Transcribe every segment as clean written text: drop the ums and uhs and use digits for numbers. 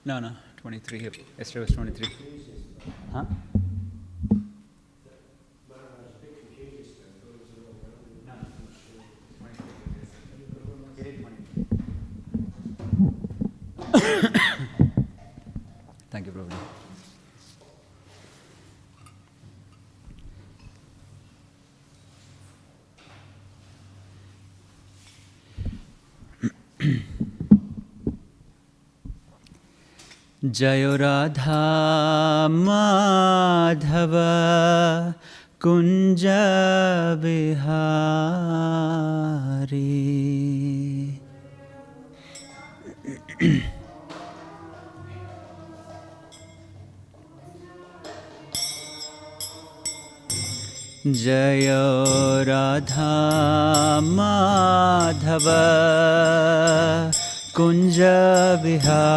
No, 23. Yesterday was 23. Huh? Thank you, Prabhupada. Jayo Radha Madhava Kunja Vihari. Jayo Radha Madhava Kunja Vihari.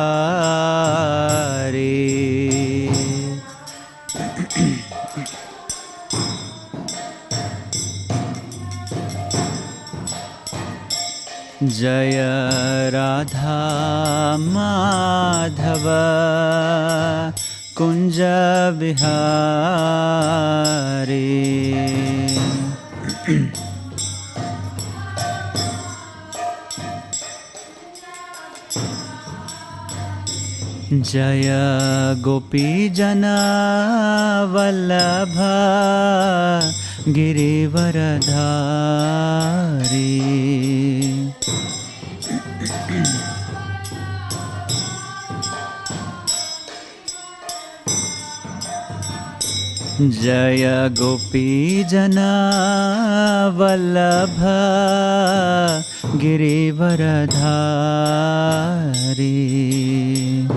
Jaya Radha Madhava Kunja Vihari. Jaya Gopi Jana Vallabha Girivaradhari. Jaya Gopi Jana Vallabha Girivaradhari.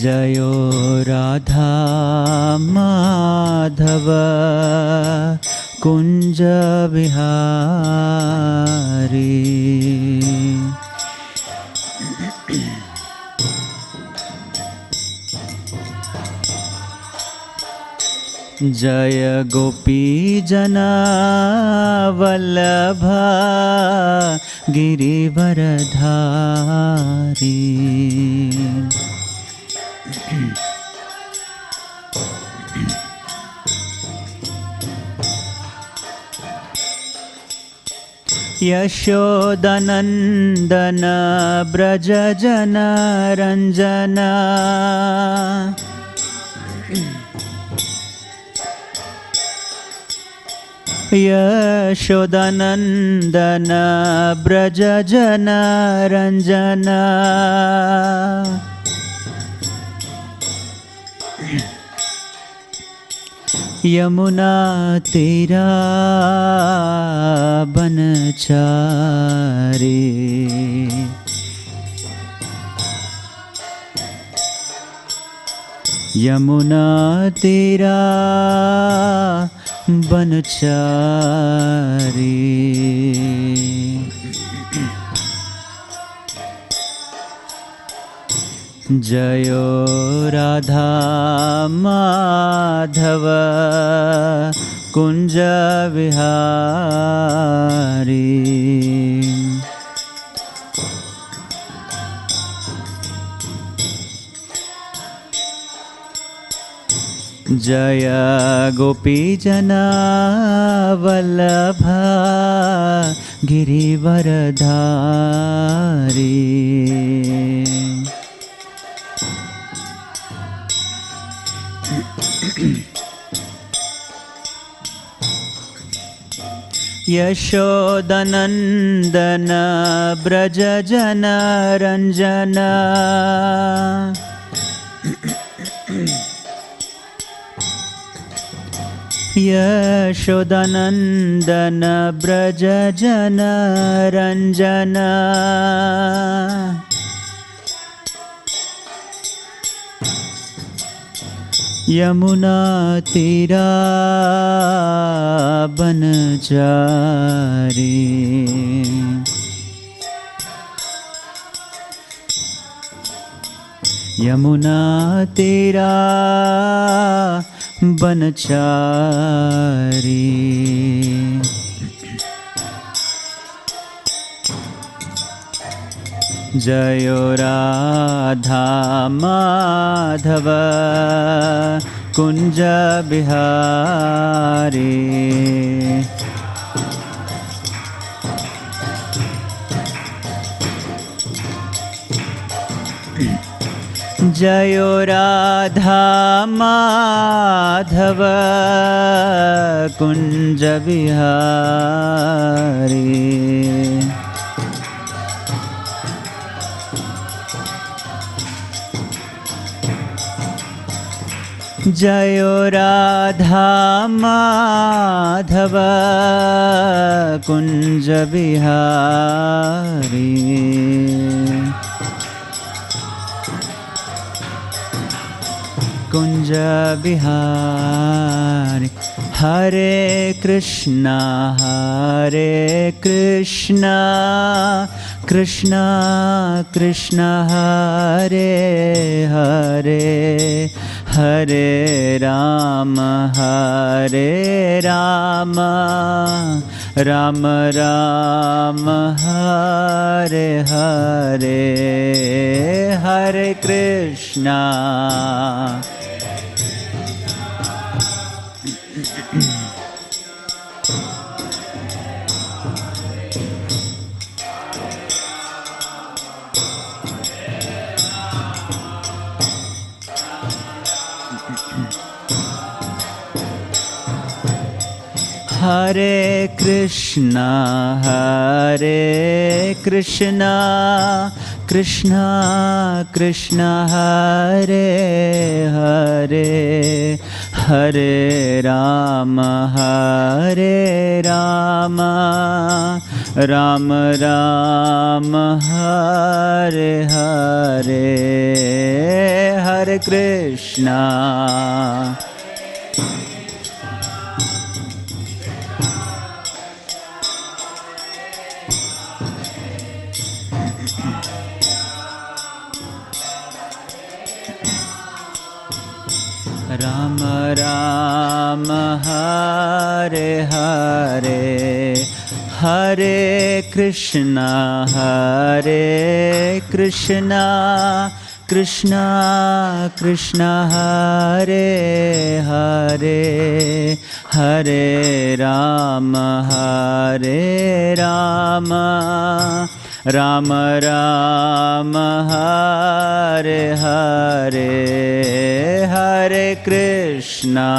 Jayo Radha Madhava Kunja Vihari. Jaya Gopi Jana Vallabha Girivaradhari. Yashodanandana Braja Jana Ranjana. Yashodanandana Braja Jana Ranjana. Yamuna Tira Banachari. Yamuna Tira Banachari. Jayo Radha Madhava Kunja Vihari. Jaya Gopi Jana Vallabha Girivaradhari. Yashodanandana Braja Jana Ranjana. Yashodanandana Braja Jana Ranjana. Yamuna Tira Banachari. Yamuna Tira Banachari. Jayo Radha Madhava Kunja Bihari. Jayo Radha Madhava Kunja Bihari. Jayo Radha Madhava Kunja Bihari. Kunja Bihari. Hare Krishna, Hare Krishna, Krishna Krishna, Hare Hare, Hare Rama, Hare Rama, Rama Rama, Hare Hare, Hare Krishna. Hare Krishna, Hare Krishna, Krishna Krishna, Hare Hare, Hare Rama, Hare Rama, Rama Rama, Hare Hare, Hare Krishna. Rama Rama, Hare Hare, Hare Krishna, Hare Krishna, Krishna Krishna, Hare Hare, Hare Rama, Hare Rama, Rama Rama, Hare Hare, Hare Krishna.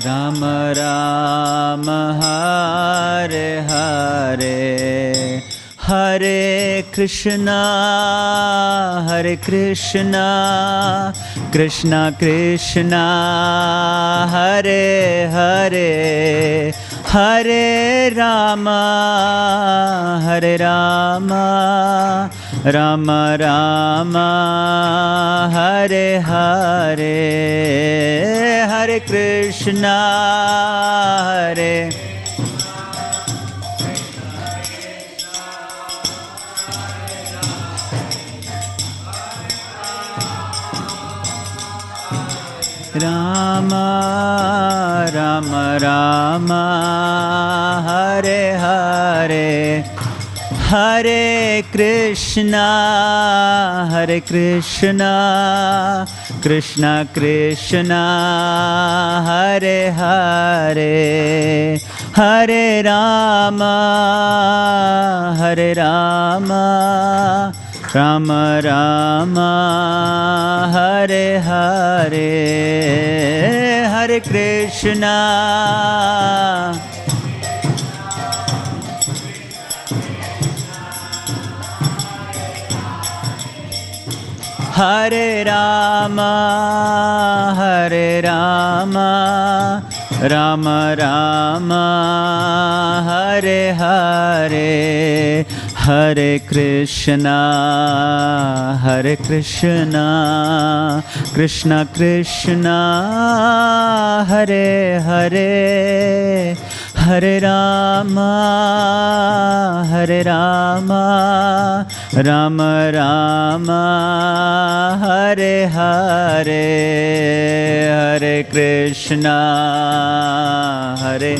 Rama Rama, Hare Hare, Hare Krishna, Hare Krishna, Krishna Krishna, Hare Hare, Hare Rama, Hare Rama, Rama Rama, Hare Hare, Hare Krishna, Hare Rama Rama Rama, Hare Hare, Hare Krishna, Hare Krishna, Krishna Krishna, Hare Hare, Hare Rama, Hare Rama, Rama Rama, Hare Hare, Hare Krishna. Hare Rama, Hare Rama, Rama Rama, Hare Hare, Hare Krishna, Hare Krishna, Krishna Krishna, Hare Hare, Hare Rama, Hare Rama, Rama Rama, Hare Hare, Hare Krishna, Hare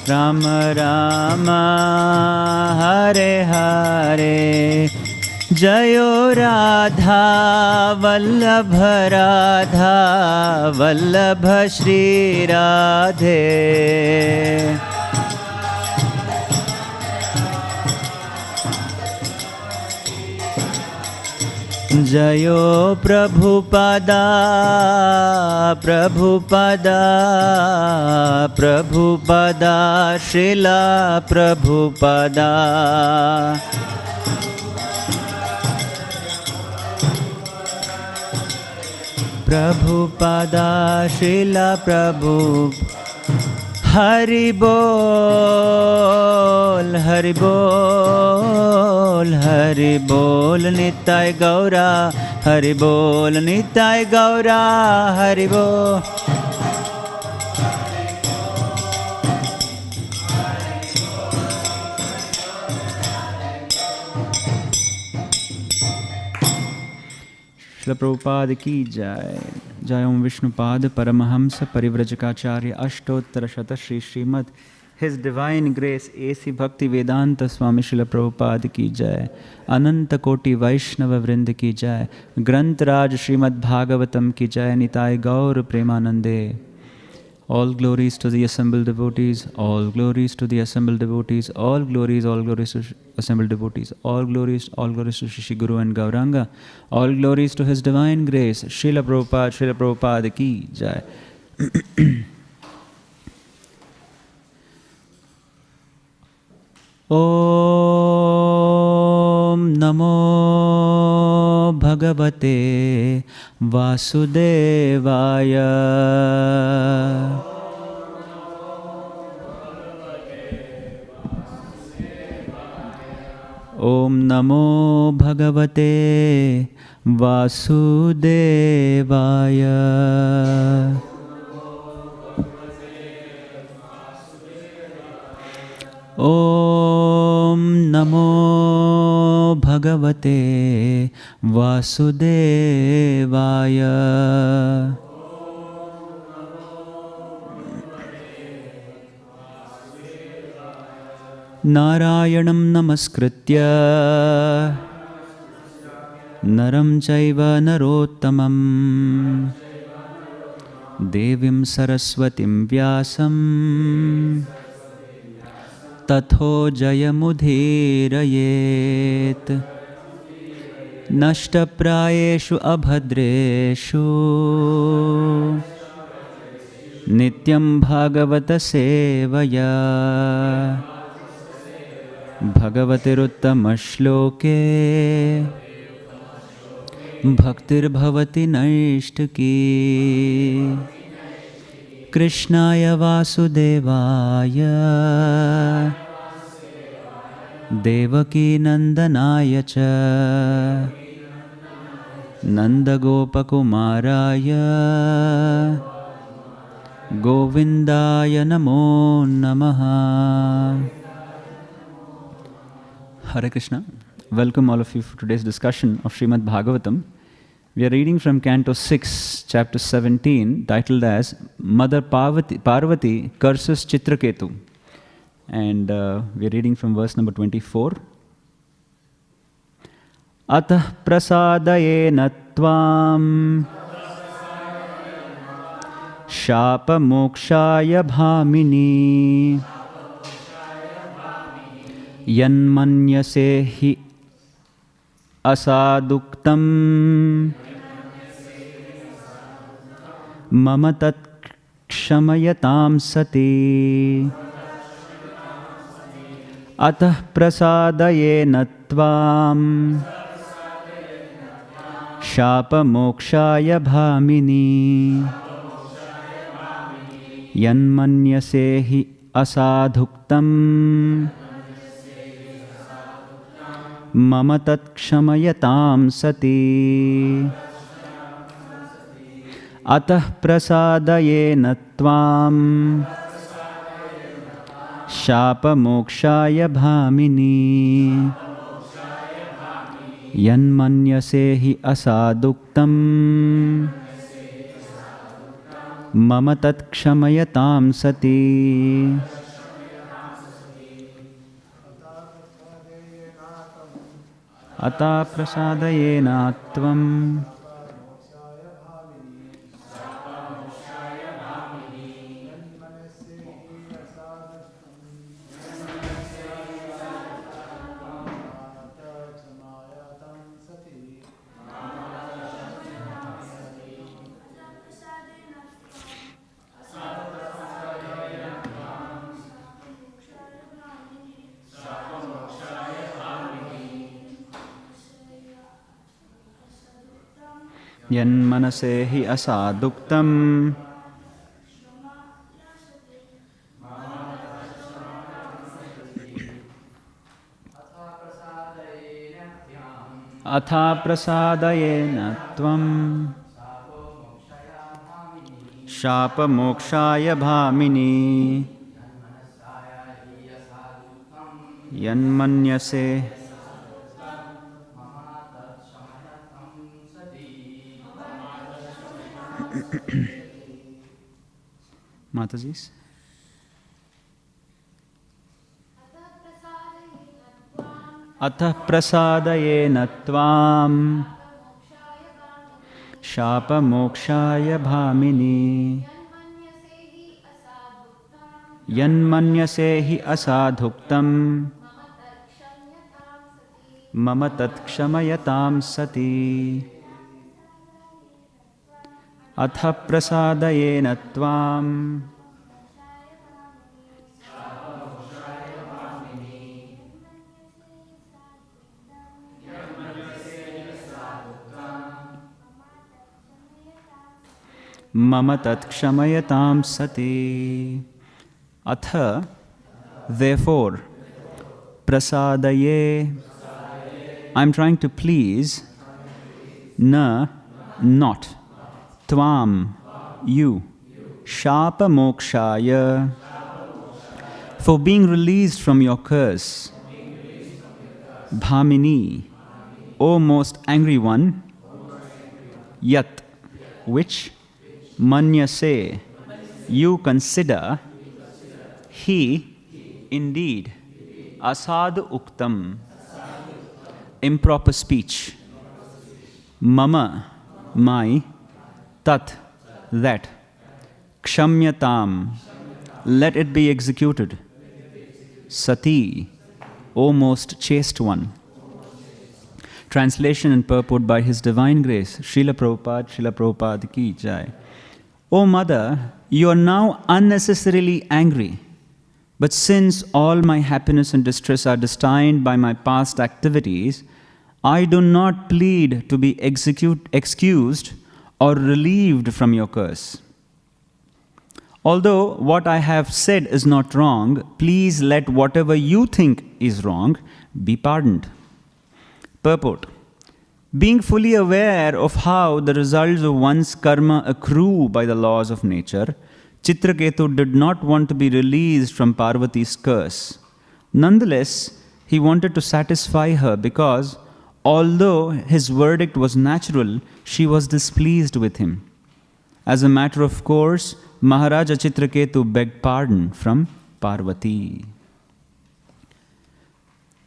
Rama Rama, Hare Hare, Jayo Radha, Vallabha Radha, Vallabha Shri Radhe. Jayo Prabhupada, Prabhupada, Prabhupada, Srila Prabhupada. Prabhupada, Srila Prabhupada. Hari Bol, Hari Bol, Hari Bol, Nitai Gaura, Hari Bol, Nitai Gaura, Hari Bol. Srila Prabhupada ki jai. Jai Om Vishnupad Paramahamsa Parivrajacharya Ashtottara Shata Shri Śrīmad His Divine Grace A.C. Bhaktivedanta Swami Srila Prabhupada ki jai. Ananta Koti Vaishnava Vrinda ki jai. Granth Raj Śrīmad Bhāgavatam ki jai. Nitai Gaur Premanande. All glories to the assembled devotees, all glories to the assembled devotees, all glories to assembled devotees, all glories to Shri Guru and Gauranga, all glories to His Divine Grace, Srila Prabhupada ki jai. Om Namo Bhagavate Vasudevaya. Om Namo Bhagavate Vasudevaya. Om Namo Bhagavate Vasudevaya. Narayanam Namaskritya Naram Chaiva Narottamam Devim Saraswatim Vyasam Tatho Jayamudhirayet Nashtaprayeshu Abhadreshu Nityam Bhagavata Sevaya Bhagavatiruttamashloke Bhaktir Bhavati Naishtaki Krishnaya Vasudevaya Devaki Nandanaya Cha Nanda Gopakumaraya Govindaya Namo Namaha. Hare Krishna. Welcome all of you for today's discussion of Śrīmad Bhāgavatam. We are reading from Canto 6, Chapter 17, titled as Mother Parvati Curses Chitraketu. And we are reading from verse number 24. Atah prasadayena tvam Shapa mokshaya bhamini Yanmanyase hi asaduktam Mama tat kshamayatam sati Atah prasadayena tvam Shapa mokshaya bhamini Yanmanyase hi asadhuktam mama tat kshamayataam sati. Atah prasadayena tvam shapa mokshaya bhamini yanmanyasehi asaduktam mama tat kshamayataam sati. Ata prasadayena tvam Yanmanasehi asaduktam Atha prasadayena tvam Shapa mokshaya bhamini Yanmanyase Matajis. Atah prasadayena tvam Shapa mokshaya bhamini Yanmanyasehi asadhuktam Mama tat kshamayataam sati. Atha prasadayena tvam Mama tat kshamayataam sati. Atha, therefore, prasadaye, I'm trying to please, na, not, tvam, you, shapa mokshaya, for being released from your curse, bhamini, O most angry one, yat, which, manyase, you consider, he, indeed, asad uktam, improper speech, mama, my, tat, that, kshamyatam, let it be executed, sati, O most chaste one. Translation and purport by His Divine Grace, Srila Prabhupada ki jai. O Mother, you are now unnecessarily angry, but since all my happiness and distress are destined by my past activities, I do not plead to be excused or relieved from your curse. Although what I have said is not wrong, please let whatever you think is wrong be pardoned. Purport. Being fully aware of how the results of one's karma accrue by the laws of nature, Chitraketu did not want to be released from Parvati's curse. Nonetheless, he wanted to satisfy her because, although his verdict was natural, she was displeased with him. As a matter of course, Maharaja Chitraketu begged pardon from Parvati.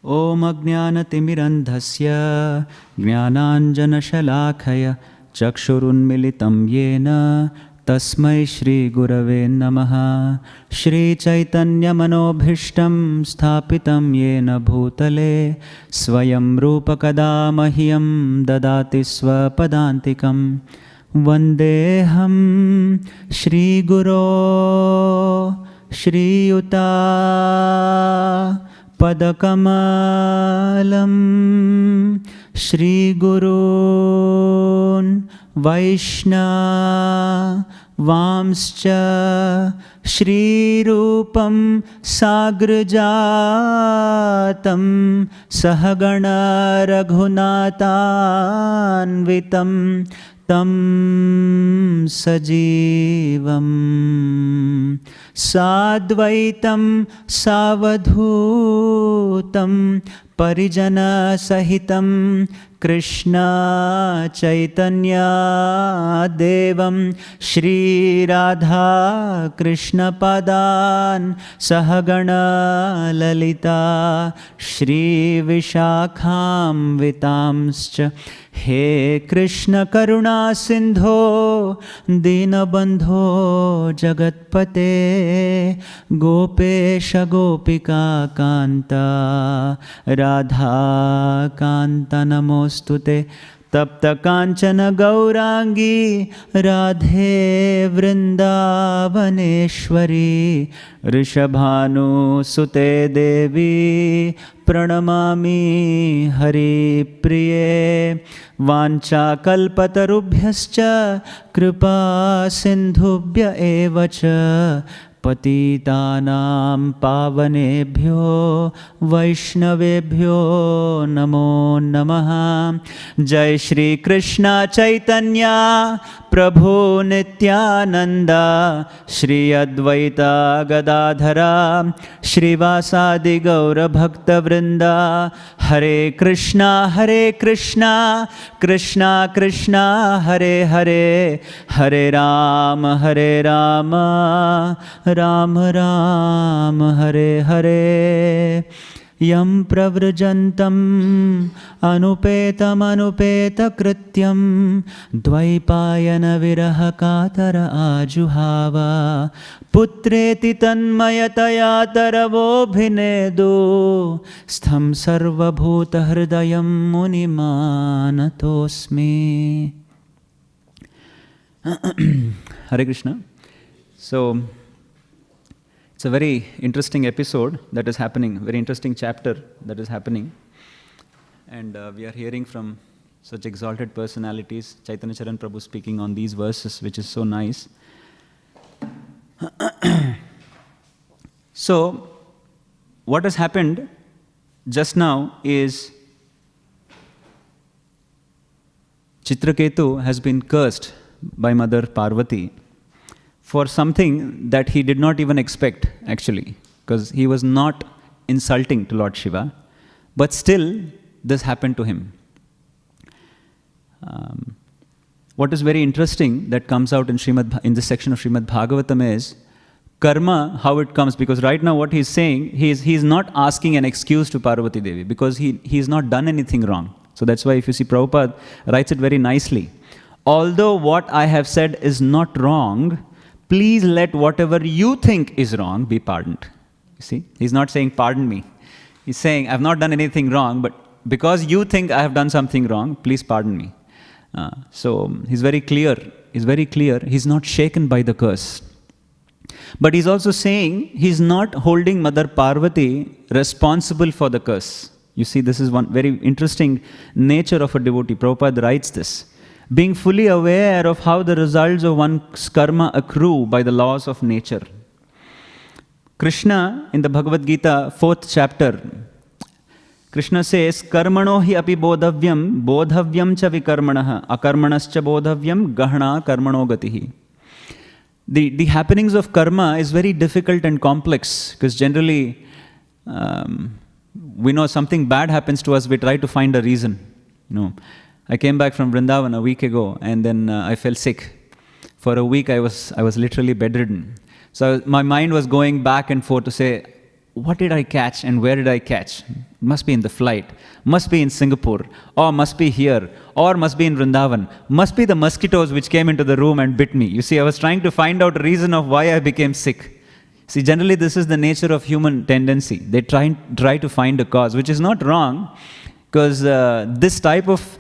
Om Ajnanatimmirandhasya Jnananjanashalakaya Chakshurunmilitam Yena Tasmai Shri Gurave Namaha. Shri Chaitanya Manobhishtam Sthapitam Yena Bhutale Swayam Rupa Kadamahyam Dadati Swapadantikam Vandeham Shri Guru Shri Yuta Padakamalam Shri Gurun Vaishna Shrirupam Sagrajatam Sahagana Raghunathanvitam Tam Sajivam Sadvaitam Savadhutam Parijana Sahitam Krishna Chaitanya Devam Shri Radha Krishna Padan Sahagana Lalita Shri Vishakham Vitamscha He Krishna Karuna Sindho Dinabandho Jagatpate Gopesha Gopika Kanta Radha Kanta Namostute Tapta Kanchana Gaurangi Radhe Vrindavaneshwari Rishabhanu Sute Devi Pranamami Hari Priye Vancha Kalpatarubhyascha Kripa Sindhubhya Evacha Patitanam Pavanebhyo Vaishnavebhyo Namo Namaha Jai Shri Krishna Chaitanya Prabhu Nityananda Shri Advaita Gadadhara Shri Vasadi Gaura Bhakta Vrinda Hare Krishna Krishna Krishna Hare Hare Hare Rama Rama Rama Hare Hare Yam Pravrjantam Anupeta Krityam Dvaipayana Viraha Katara Ajuhava Putreti Tanmayataya Taravo Bhinedu Stham Sarva Bhuta Hridayam Munimanatosmi. Hare Krishna. So, it's a very interesting episode that is happening, very interesting chapter that is happening. And we are hearing from such exalted personalities, Chaitanya Charan Prabhu speaking on these verses, which is so nice. So, what has happened just now is Chitraketu has been cursed by Mother Parvati for something that he did not even expect, actually, because he was not insulting to Lord Shiva, but still this happened to him. What is very interesting that comes out in this section of Śrīmad Bhāgavatam is karma, how it comes, because right now what he's saying, he's not asking an excuse to Parvati Devi, because he's not done anything wrong. So that's why if you see Prabhupada writes it very nicely. Although what I have said is not wrong, please let whatever you think is wrong be pardoned. You see, he's not saying pardon me. He's saying I've not done anything wrong, but because you think I have done something wrong, please pardon me. So he's very clear. He's not shaken by the curse. But he's also saying he's not holding Mother Parvati responsible for the curse. You see, this is one very interesting nature of a devotee. Prabhupada writes this. Being fully aware of how the results of one's karma accrue by the laws of nature. Krishna, in the Bhagavad Gita, 4th chapter, Krishna says, Karmano hi api bodhavyam cha vikarmanaha, akarmanascha bodhavyam gahana karmano gatihi. The happenings of karma is very difficult and complex, because generally, we know something bad happens to us, we try to find a reason. I came back from Vrindavan a week ago, and then I fell sick. For a week, I was literally bedridden. So my mind was going back and forth to say, what did I catch and where did I catch? Must be in the flight, must be in Singapore, or must be here, or must be in Vrindavan. Must be the mosquitoes which came into the room and bit me. You see, I was trying to find out a reason of why I became sick. See, generally this is the nature of human tendency. They try to find a cause, which is not wrong, because this type of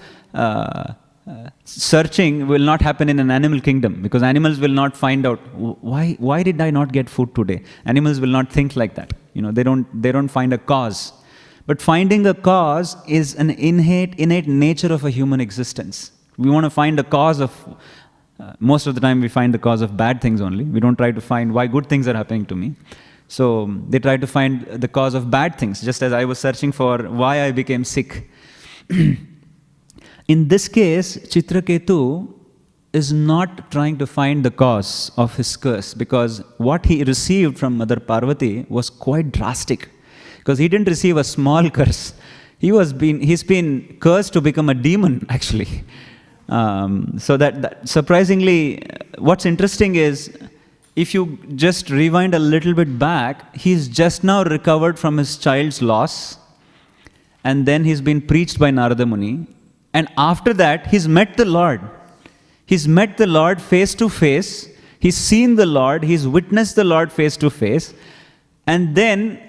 searching will not happen in an animal kingdom, because animals will not find out why did I not get food today. Animals will not think like that. They don't find a cause. But finding a cause is an innate nature of a human existence. We want to find a cause of, most of the time we find the cause of bad things only. We don't try to find why good things are happening to me. So they try to find the cause of bad things, just as I was searching for why I became sick. In this case, Chitraketu is not trying to find the cause of his curse, because what he received from Mother Parvati was quite drastic. Because he didn't receive a small curse. He's been cursed to become a demon, actually. So that surprisingly, what's interesting is, if you just rewind a little bit back, he's just now recovered from his child's loss, and then he's been preached by Narada Muni, and after that, he's met the Lord. He's met the Lord face to face, he's seen the Lord, he's witnessed the Lord face to face, and then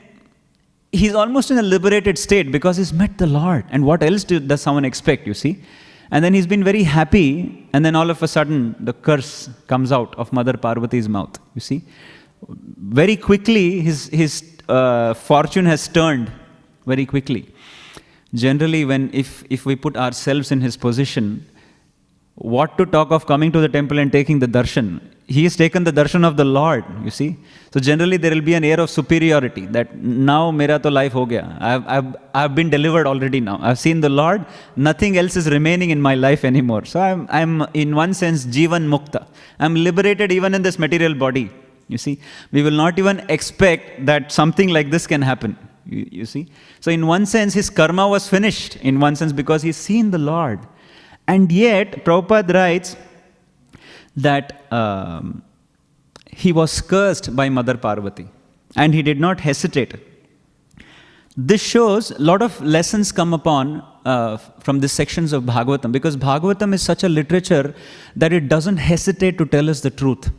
he's almost in a liberated state because he's met the Lord. And what else does someone expect, you see? And then he's been very happy, and then all of a sudden, the curse comes out of Mother Parvati's mouth, you see? Very quickly, his fortune has turned very quickly. Generally, if we put ourselves in his position, what to talk of coming to the temple and taking the darshan? He has taken the darshan of the Lord, you see. So generally there will be an air of superiority, that now mera to life ho gaya. I've been delivered already now. I've seen the Lord. Nothing else is remaining in my life anymore. So I'm in one sense Jivan Mukta. I'm liberated even in this material body, you see. We will not even expect that something like this can happen, you see. So in one sense his karma was finished, in one sense, because he's seen the Lord. And yet, Prabhupada writes that he was cursed by Mother Parvati, and he did not hesitate. This shows a lot of lessons come upon from these sections of Bhagavatam, because Bhagavatam is such a literature that it doesn't hesitate to tell us the truth.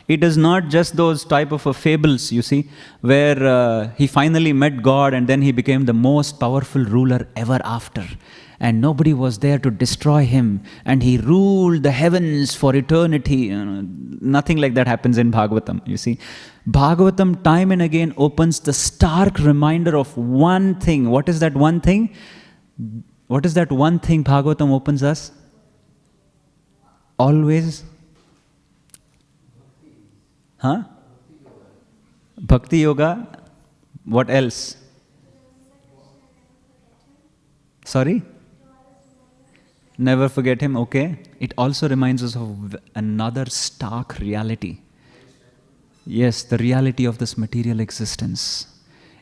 It is not just those type of fables, you see, where he finally met God and then he became the most powerful ruler ever after. And nobody was there to destroy him, and he ruled the heavens for eternity. Nothing like that happens in Bhagavatam, you see. Bhagavatam time and again opens the stark reminder of one thing. What is that one thing? What is that one thing Bhagavatam opens us? Always? Huh? Bhakti Yoga. What else? Sorry? Never forget him, okay. It also reminds us of another stark reality. Yes, the reality of this material existence.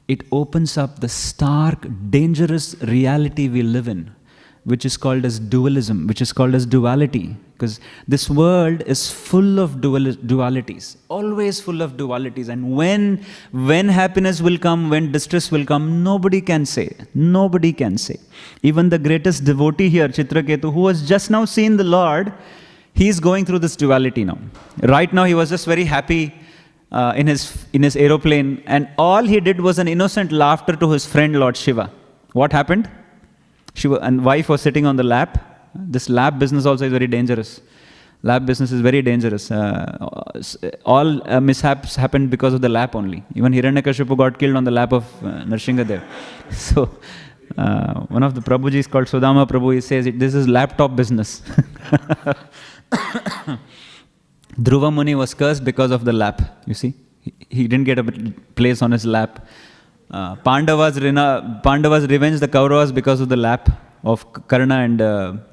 It opens up the stark, dangerous reality we live in, which is called as dualism, which is called as duality. Because this world is full of dualities, always full of dualities. And when happiness will come, when distress will come, nobody can say. Nobody can say. Even the greatest devotee here, Chitraketu, who has just now seen the Lord, he is going through this duality now. Right now he was just very happy in his aeroplane, and all he did was an innocent laughter to his friend Lord Shiva. What happened? Shiva and wife was sitting on the lap. This lap business also is very dangerous. Lap business is very dangerous. All mishaps happened because of the lap only. Even Hiranyakashipu got killed on the lap of Nrsingadev. So one of the Prabhujis called Sudama Prabhu, he says, this is laptop business. Dhruva Muni was cursed because of the lap, you see. He didn't get a place on his lap. Pandavas revenged the Kauravas because of the lap of Karna and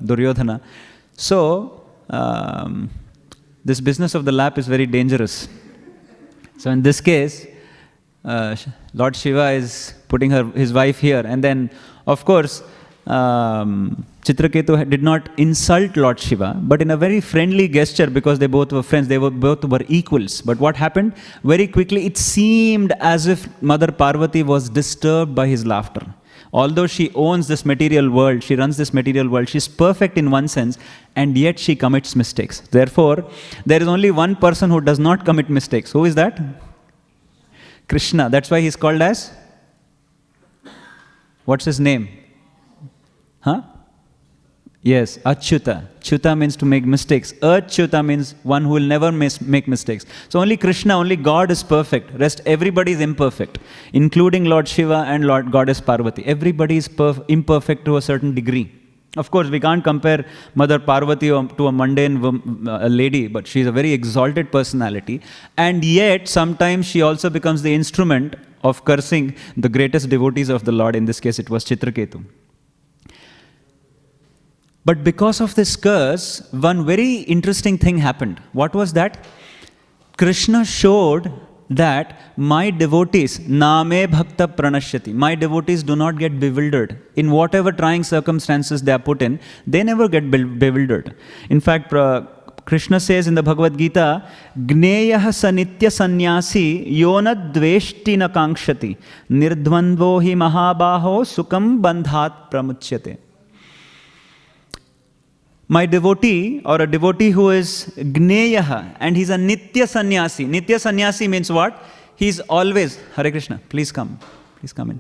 Duryodhana. So, this business of the lap is very dangerous. So in this case, Lord Shiva is putting his wife here, and then, of course, Chitraketu did not insult Lord Shiva, but in a very friendly gesture, because they both were friends, both were equals. But what happened? Very quickly, it seemed as if Mother Parvati was disturbed by his laughter. Although she owns this material world, she runs this material world, she's perfect in one sense, and yet she commits mistakes. Therefore, there is only one person who does not commit mistakes. Who is that? Krishna. That's why he's called as? What's his name? Huh? Yes, Achyuta. Achyuta means to make mistakes. Achyuta means one who will never make mistakes. So only Krishna, only God is perfect. Rest everybody is imperfect, including Lord Shiva and Lord Goddess Parvati. Everybody is imperfect to a certain degree. Of course, we can't compare Mother Parvati to a mundane lady, but she's a very exalted personality. And yet, sometimes she also becomes the instrument of cursing the greatest devotees of the Lord. In this case, it was Chitraketu. But because of this curse, one very interesting thing happened. What was that? Krishna showed that my devotees, name bhakta pranashyati, my devotees do not get bewildered. In whatever trying circumstances they are put in, they never get bewildered. In fact, Krishna says in the Bhagavad Gita, Gneyah sanitya sannyasi yona dveshti na kankshati nirdvandvo hi mahabaho sukam bandhat pramuchyate. My devotee, or a devotee who is Gneyaha, and he's a Nitya Sannyasi. Nitya Sannyasi means what? He's always, Hare Krishna, please come in.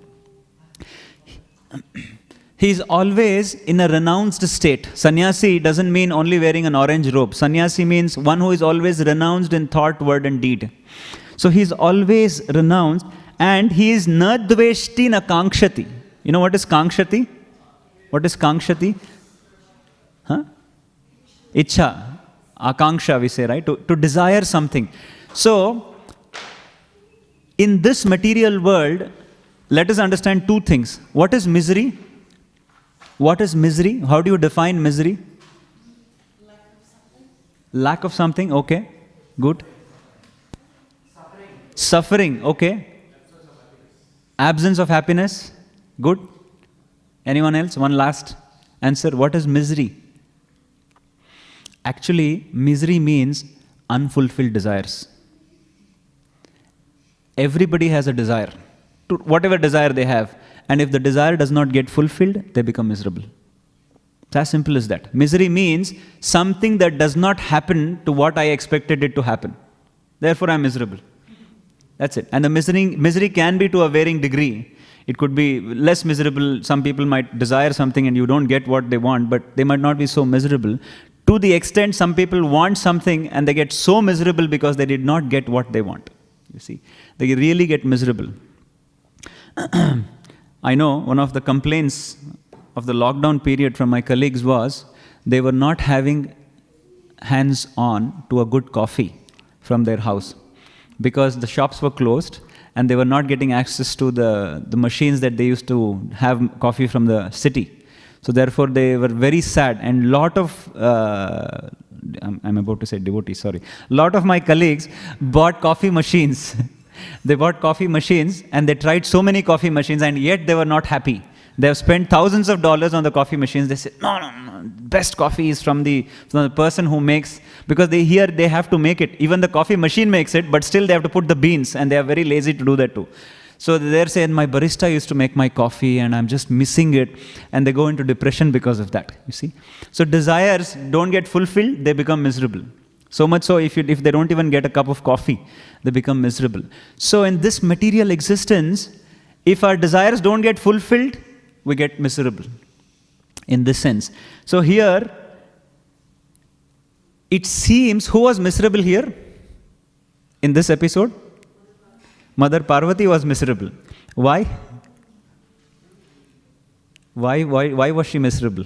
He's always in a renounced state. Sannyasi doesn't mean only wearing an orange robe. Sannyasi means one who is always renounced in thought, word and deed. So he's always renounced, and he is Nadveshti na Kankshati. You know what is Kankshati? What is Kankshati? Huh? Ichha, akanksha we say, right? To desire something. So, in this material world, let us understand two things. What is misery? What is misery? How do you define misery? Lack of something, okay. Good. Suffering, okay. Absence of happiness, good. Anyone else? One last answer. What is misery? Actually, misery means unfulfilled desires. Everybody has a desire, to whatever desire they have. And if the desire does not get fulfilled, they become miserable. It's as simple as that. Misery means something that does not happen to what I expected it to happen. Therefore, I'm miserable. That's it. And the misery can be to a varying degree. It could be less miserable. Some people might desire something and you don't get what they want, but they might not be so miserable. To the extent some people want something and they get so miserable because they did not get what they want. You see, they really get miserable. I know one of the complaints of the lockdown period from my colleagues was they were not having hands-on to a good coffee from their house because the shops were closed and they were not getting access to the machines that they used to have coffee from the city. So therefore, they were very sad, and lot of, I'm about to say devotees, sorry. Lot of my colleagues bought coffee machines. They bought coffee machines, and they tried so many coffee machines, and yet they were not happy. They have spent thousands of dollars on the coffee machines. They said, no, best coffee is from the person who makes, because they have to make it. Even the coffee machine makes it, but still they have to put the beans, and they are very lazy to do that too. So they're saying, my barista used to make my coffee and I'm just missing it. And they go into depression because of that, you see. So desires don't get fulfilled, they become miserable. So much so, if they don't even get a cup of coffee, they become miserable. So in this material existence, if our desires don't get fulfilled, we get miserable in this sense. So here, it seems, who was miserable here in this episode? Mother Parvati was miserable. Why? Why was she miserable?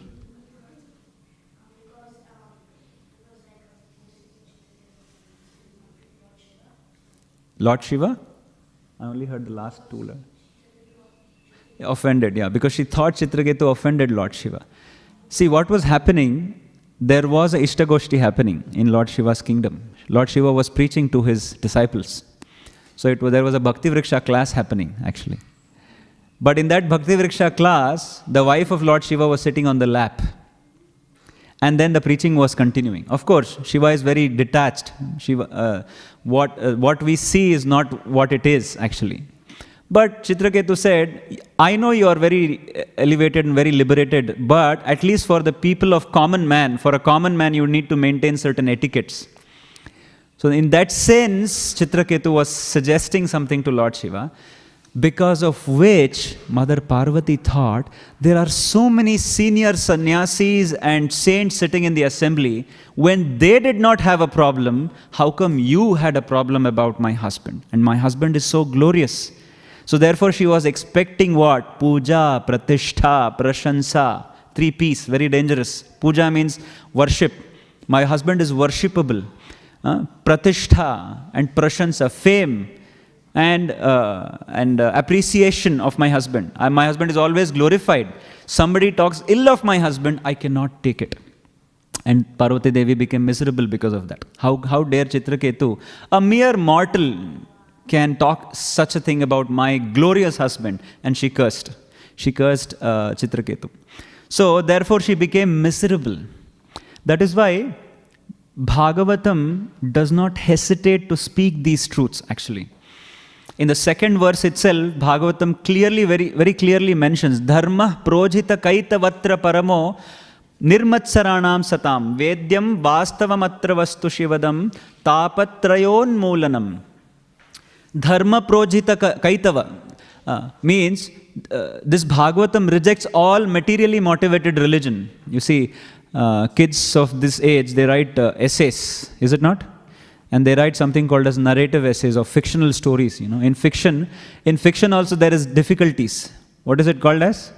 Lord Shiva? I only heard the last two. Offended, yeah, because she thought Chitraketu offended Lord Shiva. See, what was happening, there was a Ishtagoshti happening in Lord Shiva's kingdom. Lord Shiva was preaching to his disciples. So there was a Bhaktivriksha class happening, actually. But in that Bhaktivriksha class, the wife of Lord Shiva was sitting on the lap. And then the preaching was continuing. Of course, Shiva is very detached. Shiva, what we see is not what it is, actually. But Chitraketu said, I know you are very elevated and very liberated, but at least for the people of common man, for a common man, you need to maintain certain etiquettes. So in that sense, Chitraketu was suggesting something to Lord Shiva, because of which Mother Parvati thought, there are so many senior sannyasis and saints sitting in the assembly, when they did not have a problem, how come you had a problem about my husband? And my husband is so glorious. So therefore she was expecting what? Puja, pratishtha, prashansa, Three P's, very dangerous. Puja means worship. My husband is worshipable. Pratishtha and prashansa, fame and appreciation of my husband. My husband is always glorified. Somebody talks ill of my husband, I cannot take it. And Parvati Devi became miserable because of that. How dare Chitraketu, a mere mortal, can talk such a thing about my glorious husband? And she cursed. She cursed Chitraketu. So therefore she became miserable. That is why Bhagavatam does not hesitate to speak these truths actually. In the second verse itself, Bhagavatam clearly, very, very clearly mentions Dharma projita kaitavatra paramo nirmatsaranam satam vedyam vastavamatra vastu shivadam tapatrayon moolanam. Dharma projita kaitava means this Bhagavatam rejects all materially motivated religion. You see, kids of this age, they write essays, is it not? And they write something called as narrative essays or fictional stories. You know, in fiction also there is difficulties. What is it called as?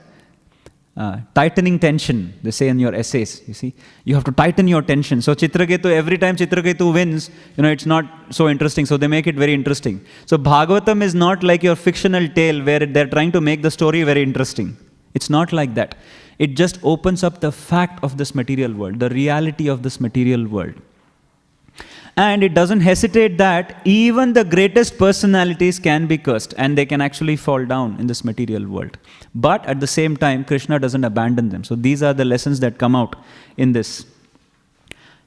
Tightening tension, they say in your essays. You see, you have to tighten your tension. So Chitraketu, every time Chitraketu wins, you know, it's not so interesting. So they make it very interesting. So Bhagavatam is not like your fictional tale where they're trying to make the story very interesting. It's not like that. It just opens up the fact of this material world, the reality of this material world. And it doesn't hesitate that even the greatest personalities can be cursed and they can actually fall down in this material world. But at the same time, Krishna doesn't abandon them. So these are the lessons that come out in this.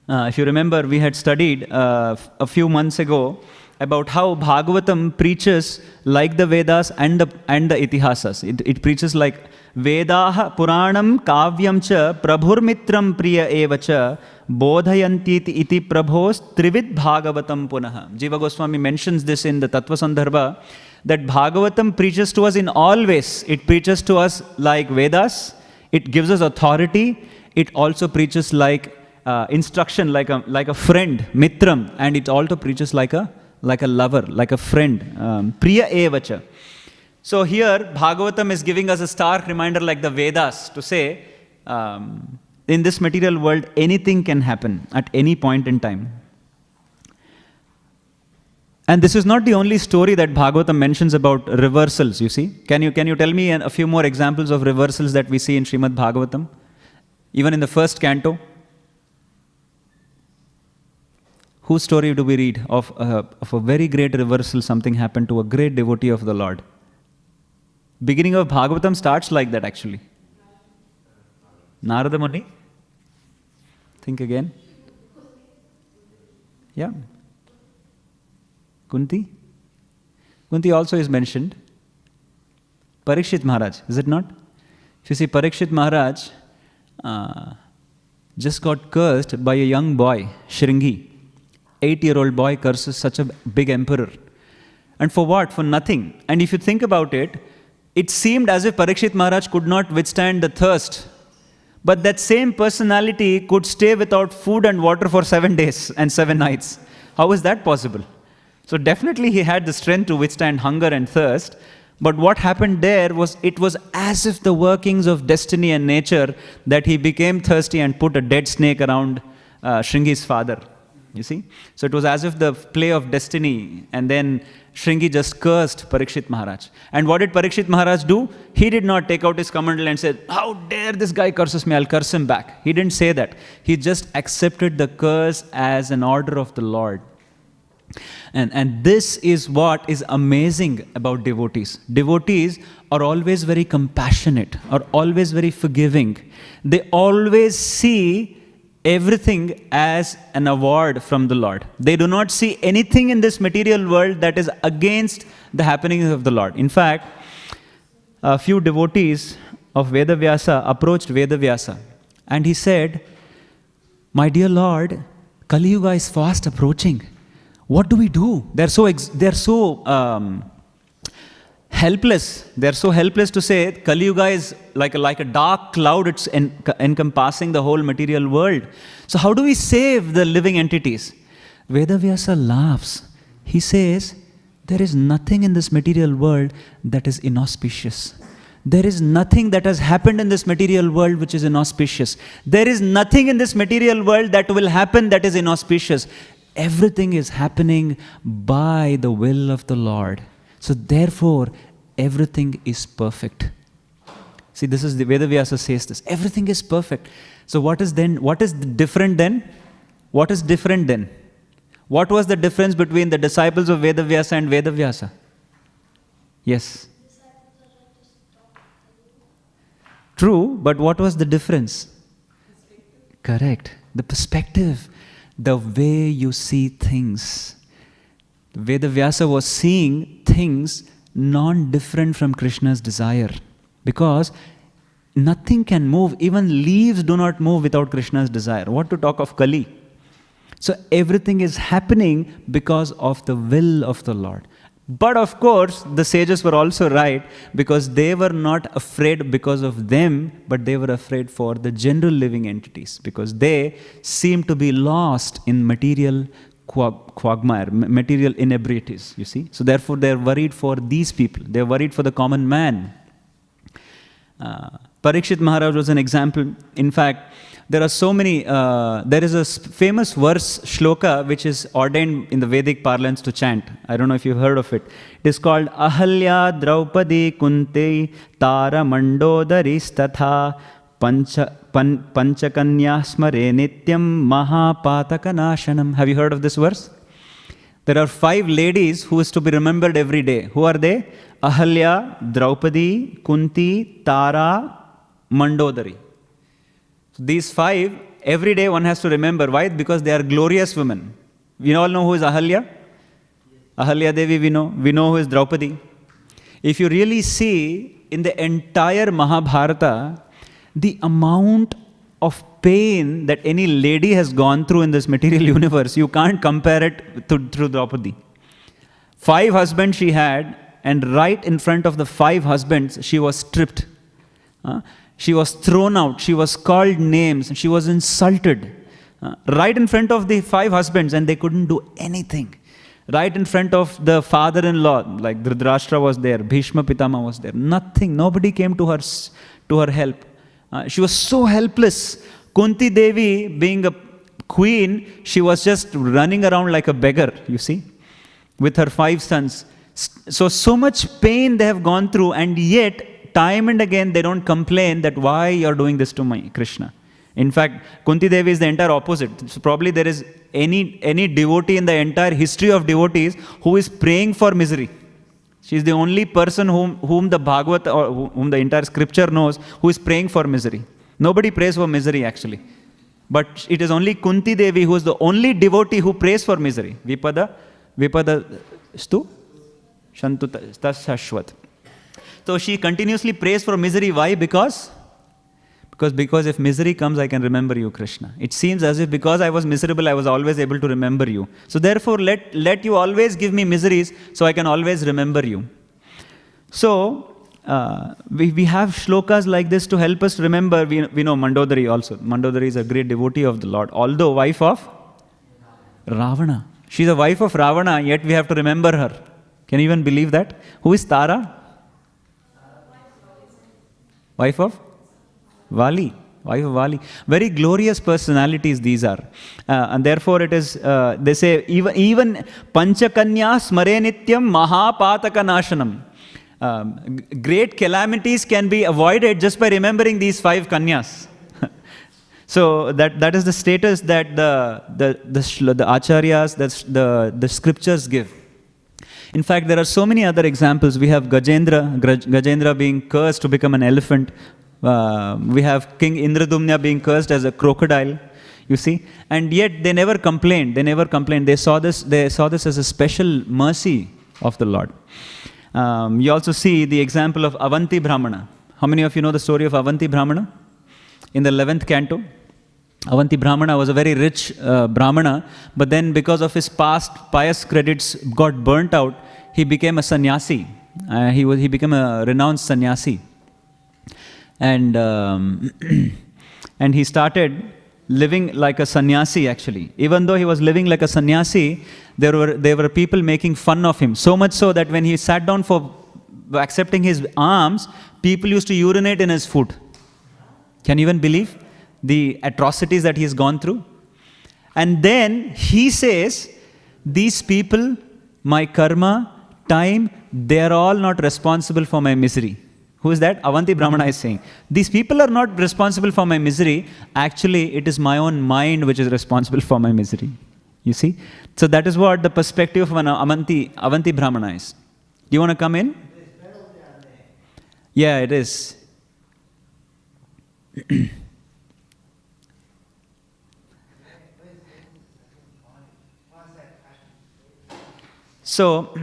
If you remember, we had studied a few months ago about how Bhagavatam preaches like the Vedas and the Itihasas. It preaches like Vedaha Puranam Kavyam cha Prabhurmitram Priya Evacha Bodhayanti iti Prabhos Trivid Bhagavatam Punaha. Jiva Goswami mentions this in the Tattva Sandarbha, that Bhagavatam preaches to us in all ways. It preaches to us like Vedas, it gives us authority, it also preaches like instruction, like a friend, Mitram, and it also preaches like a lover, like a friend, Priya Evacha. So here, Bhagavatam is giving us a stark reminder like the Vedas to say, in this material world, anything can happen at any point in time. And this is not the only story that Bhagavatam mentions about reversals, you see. Can you tell me a few more examples of reversals that we see in Śrīmad Bhāgavatam? Even in the first canto? Whose story do we read of a very great reversal, something happened to a great devotee of the Lord? Beginning of Bhagavatam starts like that actually. Narada Muni? Think again. Yeah. Kunti? Kunti also is mentioned. Parikshit Maharaj, is it not? If you see, Parikshit Maharaj just got cursed by a young boy, Shringi. 8-year-old boy curses such a big emperor. And for what? For nothing. And if you think about it, it seemed as if Parikshit Maharaj could not withstand the thirst. But that same personality could stay without food and water for 7 days and 7 nights. How is that possible? So definitely he had the strength to withstand hunger and thirst. But what happened there was, it was as if the workings of destiny and nature that he became thirsty and put a dead snake around Shringi's father. You see? So it was as if the play of destiny, and then Shringi just cursed Parikshit Maharaj. And what did Parikshit Maharaj do? He did not take out his kamandal and said, how dare this guy curses me, I'll curse him back. He didn't say that. He just accepted the curse as an order of the Lord. And this is what is amazing about devotees. Devotees are always very compassionate, are always very forgiving. They always see everything as an award from the Lord. They do not see anything in this material world that is against the happenings of the Lord. In fact, a few devotees of Vedavyasa approached Vedavyasa and he said, my dear Lord, Kali Yuga is fast approaching. What do we do? They're so helpless. They're so helpless to say Kali Yuga is like a dark cloud. It's encompassing the whole material world. So how do we save the living entities? Vedavyasa laughs. He says, there is nothing in this material world that is inauspicious. There is nothing that has happened in this material world which is inauspicious. There is nothing in this material world that will happen that is inauspicious. Everything is happening by the will of the Lord. So therefore, everything is perfect. See, this is the Vedavyasa says this. Everything is perfect. So what is different then? What is different then? What was the difference between the disciples of Vedavyasa and Vedavyasa? Yes. True, but what was the difference? Correct. The perspective, the way you see things. Vedavyasa was seeing things non-different from Krishna's desire. Because nothing can move, even leaves do not move without Krishna's desire. What to talk of Kali? So everything is happening because of the will of the Lord. But of course, the sages were also right, because they were not afraid because of them, but they were afraid for the general living entities, because they seem to be lost in material quagmire, material inebriaties, you see. So therefore, they are worried for these people. They are worried for the common man. Parikshit Maharaj was an example. In fact, there are so many, there is a famous verse, shloka, which is ordained in the Vedic parlance to chant. I don't know if you've heard of it. It is called Ahalya Draupadi Kunti Tara Mandodari Statha Panchakanya Smare Nityam Mahapatakanashanam. Have you heard of this verse? There are 5 ladies who is to be remembered every day. Who are they? Ahalya, Draupadi, Kunti, Tara, Mandodari. So these 5, every day one has to remember. Why? Because they are glorious women. We all know who is Ahalya? Ahalya Devi we know. We know who is Draupadi. If you really see in the entire Mahabharata, the amount of pain that any lady has gone through in this material universe, you can't compare it to Draupadi. 5 husbands she had, and right in front of the 5 husbands, she was stripped. She was thrown out. She was called names. She was insulted. Right in front of the 5 husbands, and they couldn't do anything. Right in front of the father-in-law, like Dhritarashtra was there, Bhishma Pitama was there. Nothing. Nobody came to her help. She was so helpless. Kunti Devi, being a queen, she was just running around like a beggar, you see, with her 5 sons. So much pain they have gone through, and yet, time and again, they don't complain that why you're doing this to my Krishna. In fact, Kunti Devi is the entire opposite. So probably there is any devotee in the entire history of devotees who is praying for misery. She is the only person whom the Bhagavata, or whom the entire scripture knows, who is praying for misery. Nobody prays for misery actually. But it is only Kunti Devi who is the only devotee who prays for misery. Vipada stu shantuta shashvat. So she continuously prays for misery. Why? Because if misery comes, I can remember you, Krishna. It seems as if because I was miserable, I was always able to remember you. So therefore, let you always give me miseries, so I can always remember you. So we have shlokas like this to help us remember. We know Mandodari also. Mandodari is a great devotee of the Lord, although wife of Ravana. She's a wife of Ravana, yet we have to remember her. Can you even believe that? Who is Tara? Wife of Vali. Wife of Vali. Very glorious personalities these are. And therefore it is, they say, even Panchakanya Smare Nityam Mahapataka Nashanam. Great calamities can be avoided just by remembering these 5 Kanyas. So that is the status that the Acharyas, the scriptures give. In fact, there are so many other examples. We have Gajendra being cursed to become an elephant. We have King Indradumna being cursed as a crocodile, you see. And yet they never complained. They saw this as a special mercy of the Lord. You also see the example of Avanti Brahmana. How many of you know the story of Avanti Brahmana? In the 11th canto, Avanti Brahmana was a very rich Brahmana, but then because of his past pious credits got burnt out, he became a sannyasi. He became a renounced sannyasi. And he started living like a sannyasi actually. Even though he was living like a sannyasi, there were people making fun of him. So much so that when he sat down for accepting his alms, people used to urinate in his food. Can you even believe the atrocities that he has gone through? And then he says, these people, my karma, time, they are all not responsible for my misery. Who is that? Avanti Brahmana is saying, these people are not responsible for my misery. Actually, it is my own mind which is responsible for my misery. You see? So that is what the perspective of an Avanti Brahmana is. Do you want to come in? Yeah, it is. So,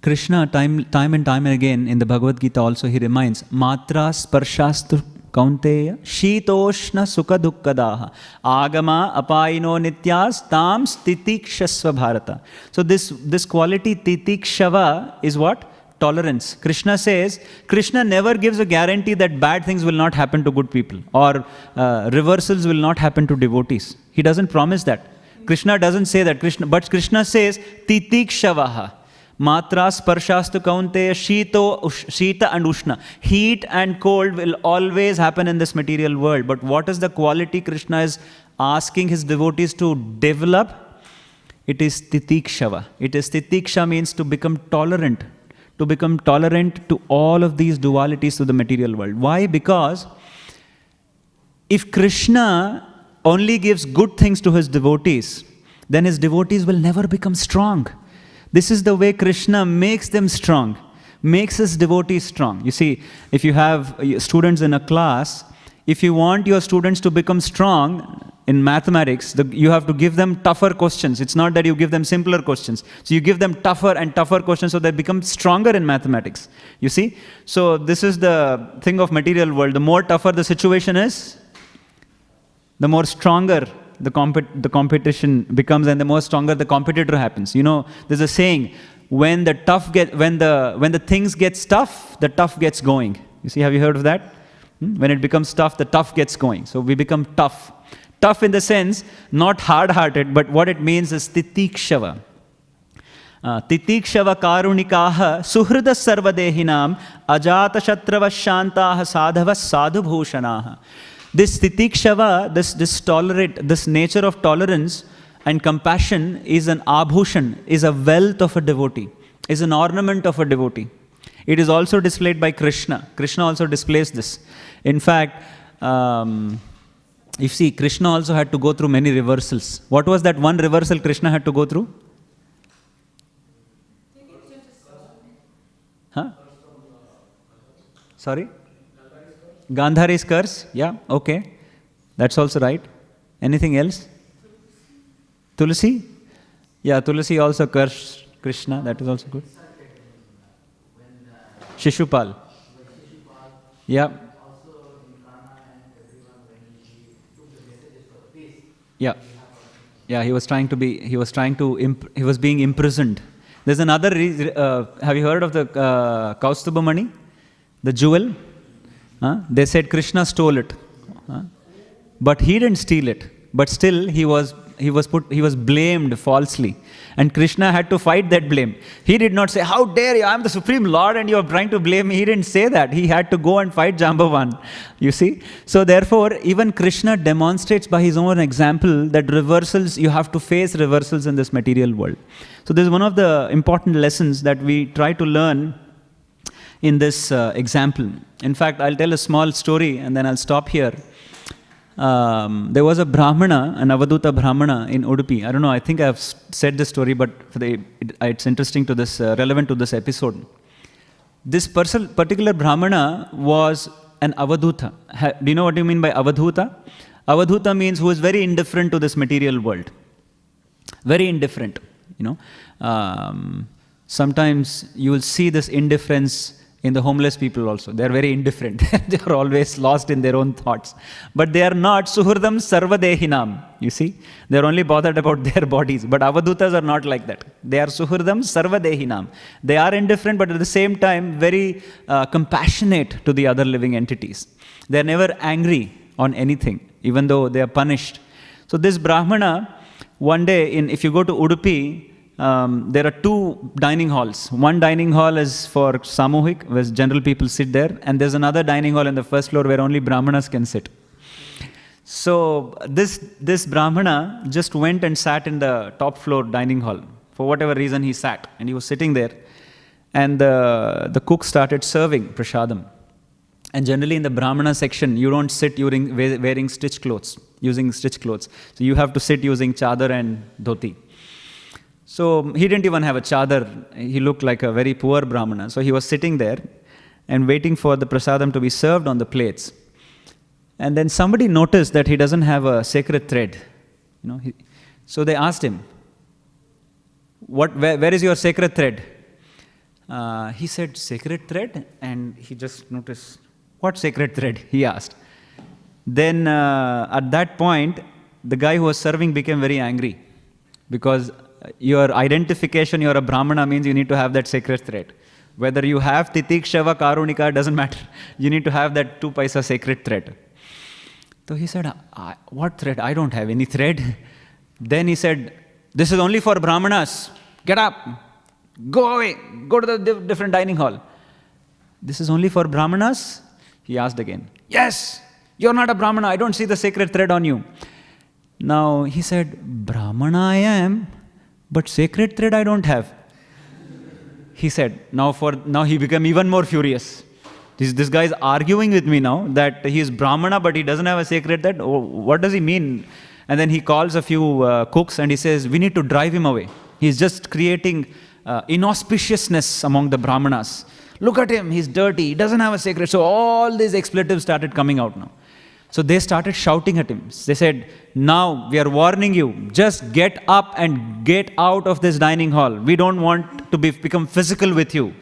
Krishna, time and time again in the Bhagavad Gita also he reminds, Matra sparshastu kaunteya shitoshna sukha dukkadaha agama apaino nityas tam titikshasva bharata. So this quality titikshava is what? Tolerance. Krishna says, Krishna never gives a guarantee that bad things will not happen to good people or reversals will not happen to devotees. He doesn't promise that. Krishna doesn't say that. But Krishna says, titikshavaha. Matra sparshastu kaunteya shita and ushna. Heat and cold will always happen in this material world. But what is the quality Krishna is asking his devotees to develop? It is titikshava. Titiksha means to become tolerant. To become tolerant to all of these dualities to the material world. Why? Because if Krishna only gives good things to his devotees, then his devotees will never become strong. This is the way Krishna makes them strong, makes his devotees strong. You see, if you have students in a class, if you want your students to become strong in mathematics, you have to give them tougher questions. It's not that you give them simpler questions. So you give them tougher and tougher questions so they become stronger in mathematics. You see? So this is the thing of material world. The more tougher the situation is, the more stronger the competition becomes, and the more stronger the competitor happens. You know, there's a saying, when the things get tough, the tough gets going. You see, have you heard of that? When it becomes tough, the tough gets going. So we become tough. Tough in the sense, not hard-hearted, but what it means is titikshava. Titikshava karunikaha suhrida sarvadehinam ajata shatrava shantaha sadhava sadhubhushanaha. This titikshava, this nature of tolerance and compassion is an abhushan, is a wealth of a devotee, is an ornament of a devotee. It is also displayed by Krishna. Krishna also displays this. In fact, you see, Krishna also had to go through many reversals. What was that one reversal Krishna had to go through? Huh? Sorry? Gandhari's curse? Yeah, okay. That's also right. Anything else? Tulsi? Yeah, Tulsi also cursed Krishna. That is also good. Shishupal. Yeah. Yeah. Yeah, he was being imprisoned. There's another have you heard of the Kaustubhamani? The jewel? They said Krishna stole it. But he didn't steal it. But still he was blamed falsely. And Krishna had to fight that blame. He did not say, how dare you, I am the Supreme Lord and you are trying to blame me. He didn't say that. He had to go and fight Jambavan. You see? So therefore, even Krishna demonstrates by his own example that reversals, you have to face reversals in this material world. So this is one of the important lessons that we try to learn in this example. In fact, I'll tell a small story and then I'll stop here. There was a Brahmana, an Avaduta Brahmana in Udupi. I don't know, I think I've said this story, but it's interesting to this, relevant to this episode. This particular Brahmana was an Avaduta. Do you know what you mean by Avaduta? Avaduta means who is very indifferent to this material world. Very indifferent, you know. Sometimes you will see this indifference in the homeless people also. They are very indifferent. They are always lost in their own thoughts. But they are not suhurdam sarvadehinam. You see? They are only bothered about their bodies. But avadutas are not like that. They are suhurdam sarvadehinam. They are indifferent, but at the same time very compassionate to the other living entities. They are never angry on anything, even though they are punished. So this Brahmana, one day, if you go to Udupi, there are two dining halls. One dining hall is for Samuhik, where general people sit there, and there's another dining hall in the first floor where only Brahmanas can sit. So this Brahmana just went and sat in the top floor dining hall. For whatever reason he sat, and he was sitting there, and the cook started serving prasadam. And generally in the Brahmana section, you don't sit wearing stitched clothes, using stitched clothes. So you have to sit using chadar and dhoti. So he didn't even have a chadar. He looked like a very poor Brahmana. So he was sitting there and waiting for the prasadam to be served on the plates. And then somebody noticed that he doesn't have a sacred thread. So they asked him, where is your sacred thread? He said, sacred thread? And he just noticed, what sacred thread? He asked. Then at that point, the guy who was serving became very angry, because your identification, you're a Brahmana, means you need to have that sacred thread. Whether you have Titikshava, Karunika, doesn't matter. You need to have that 2 paisa sacred thread. So he said, what thread? I don't have any thread. Then he said, this is only for Brahmanas. Get up. Go away. Go to the different dining hall. This is only for Brahmanas? He asked again. Yes. You're not a Brahmana. I don't see the sacred thread on you. Now he said, Brahmana I am, but sacred thread I don't have. He said, now he became even more furious. This guy is arguing with me now that he is Brahmana but he doesn't have a sacred thread. Oh, what does he mean? And then he calls a few cooks and he says, we need to drive him away. He's just creating inauspiciousness among the Brahmanas. Look at him, he's dirty, he doesn't have a sacred. So all these expletives started coming out now. So they started shouting at him. They said, now we are warning you, just get up and get out of this dining hall. We don't want to become physical with you.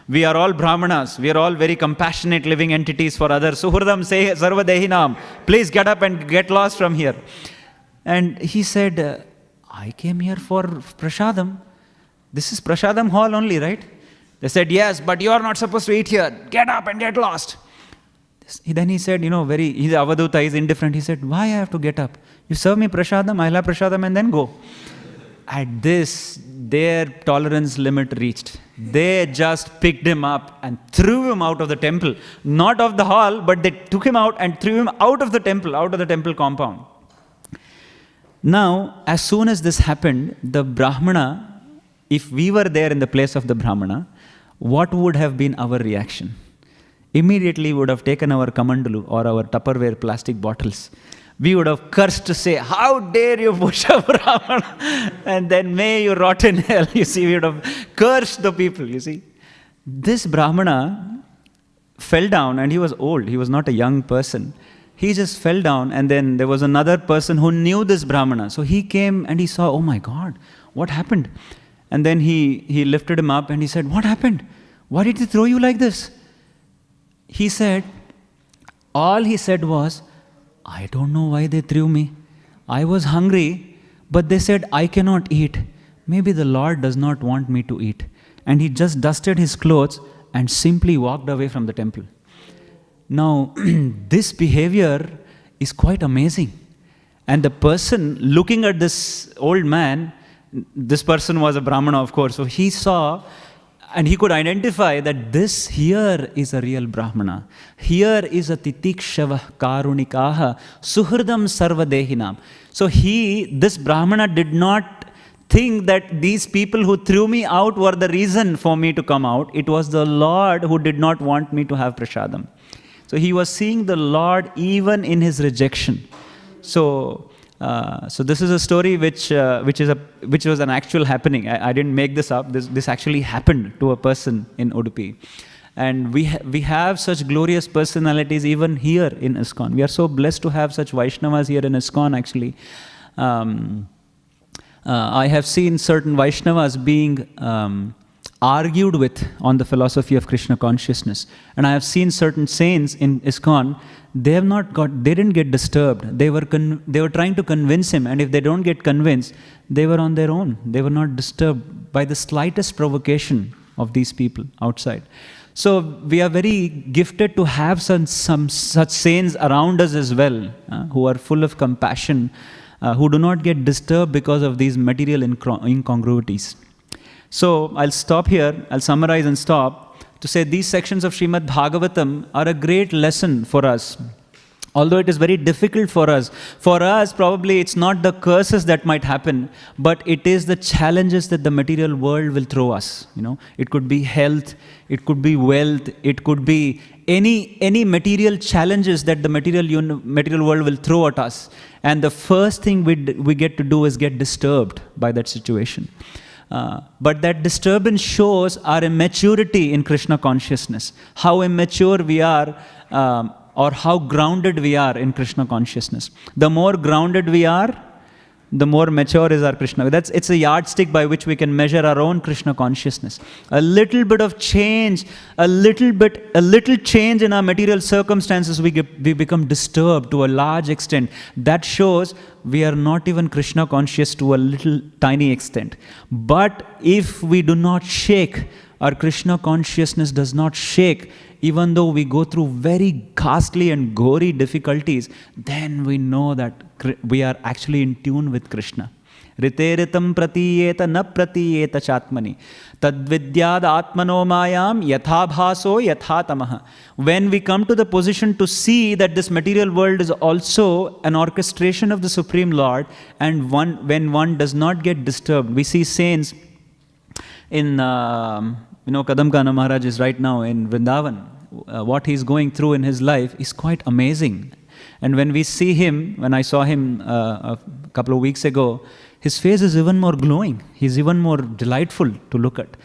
We are all Brahmanas. We are all very compassionate living entities for others. Suhurdam se sarva dehinam. Please get up and get lost from here. And he said, I came here for prasadam. This is prasadam hall only, right? They said, yes, but you are not supposed to eat here. Get up and get lost. Then he said, he's Avaduta, he's indifferent. He said, why I have to get up? You serve me prasadam, I'll have prasadam and then go. At this, their tolerance limit reached. They just picked him up and threw him out of the temple. Not of the hall, but they took him out and threw him out of the temple compound. Now, as soon as this happened, the Brahmana, if we were there in the place of the Brahmana, what would have been our reaction? Immediately we would have taken our kamandalu or our Tupperware plastic bottles. We would have cursed to say, how dare you push a Brahmana? And then may you rot in hell. You see, we would have cursed the people, you see. This Brahmana fell down, and he was old. He was not a young person. He just fell down, and then there was another person who knew this Brahmana. So he came and he saw, oh my God, what happened? And then he lifted him up and he said, what happened? Why did they throw you like this? He said, all he said was, I don't know why they threw me. I was hungry, but they said, I cannot eat. Maybe the Lord does not want me to eat. And he just dusted his clothes and simply walked away from the temple. Now, this behavior is quite amazing. And the person looking at this old man, this person was a Brahmana, of course, so he saw and he could identify that this here is a real Brahmana. Here is a Titikshava Karunikaha Suhurdam Sarva Dehinam. So this Brahmana did not think that these people who threw me out were the reason for me to come out. It was the Lord who did not want me to have prasadam. So he was seeing the Lord even in his rejection. So this is a story which was an actual happening. I didn't make this up. This actually happened to a person in Udupi. And we have such glorious personalities even here in ISKCON. We are so blessed to have such Vaishnavas here in ISKCON actually. I have seen certain Vaishnavas being argued with on the philosophy of Krishna consciousness. And I have seen certain saints in ISKCON, they didn't get disturbed. They were trying to convince him, and if they don't get convinced, they were on their own. They were not disturbed by the slightest provocation of these people outside. So we are very gifted to have some such saints around us as well, who are full of compassion, who do not get disturbed because of these material incongruities. So I'll stop here, I'll summarize and stop to say these sections of Śrīmad Bhāgavatam are a great lesson for us. Although it is very difficult for us probably it's not the curses that might happen, but it is the challenges that the material world will throw us. It could be health, it could be wealth, it could be any material challenges that the material world will throw at us. And the first thing we get to do is get disturbed by that situation. But that disturbance shows our immaturity in Krishna consciousness, how immature we are, or how grounded we are in Krishna consciousness. The more grounded we are, the more mature is our Krishna. It's a yardstick by which we can measure our own Krishna consciousness. A little bit of change, a little change in our material circumstances, we become disturbed to a large extent. That shows we are not even Krishna conscious to a little tiny extent. But if we do not shake, our Krishna consciousness does not shake, even though we go through very ghastly and gory difficulties, then we know that we are actually in tune with Krishna. Ritéritam pratiyeta na pratiyeta chatmani. Tadvidyad atmano mayam yathabhaso yathatamaha. When we come to the position to see that this material world is also an orchestration of the Supreme Lord, and when one does not get disturbed, we see saints in, Kadamkana Maharaj is right now in Vrindavan. What he's going through in his life is quite amazing. And when we see him, when I saw him a couple of weeks ago, his face is even more glowing. He's even more delightful to look at.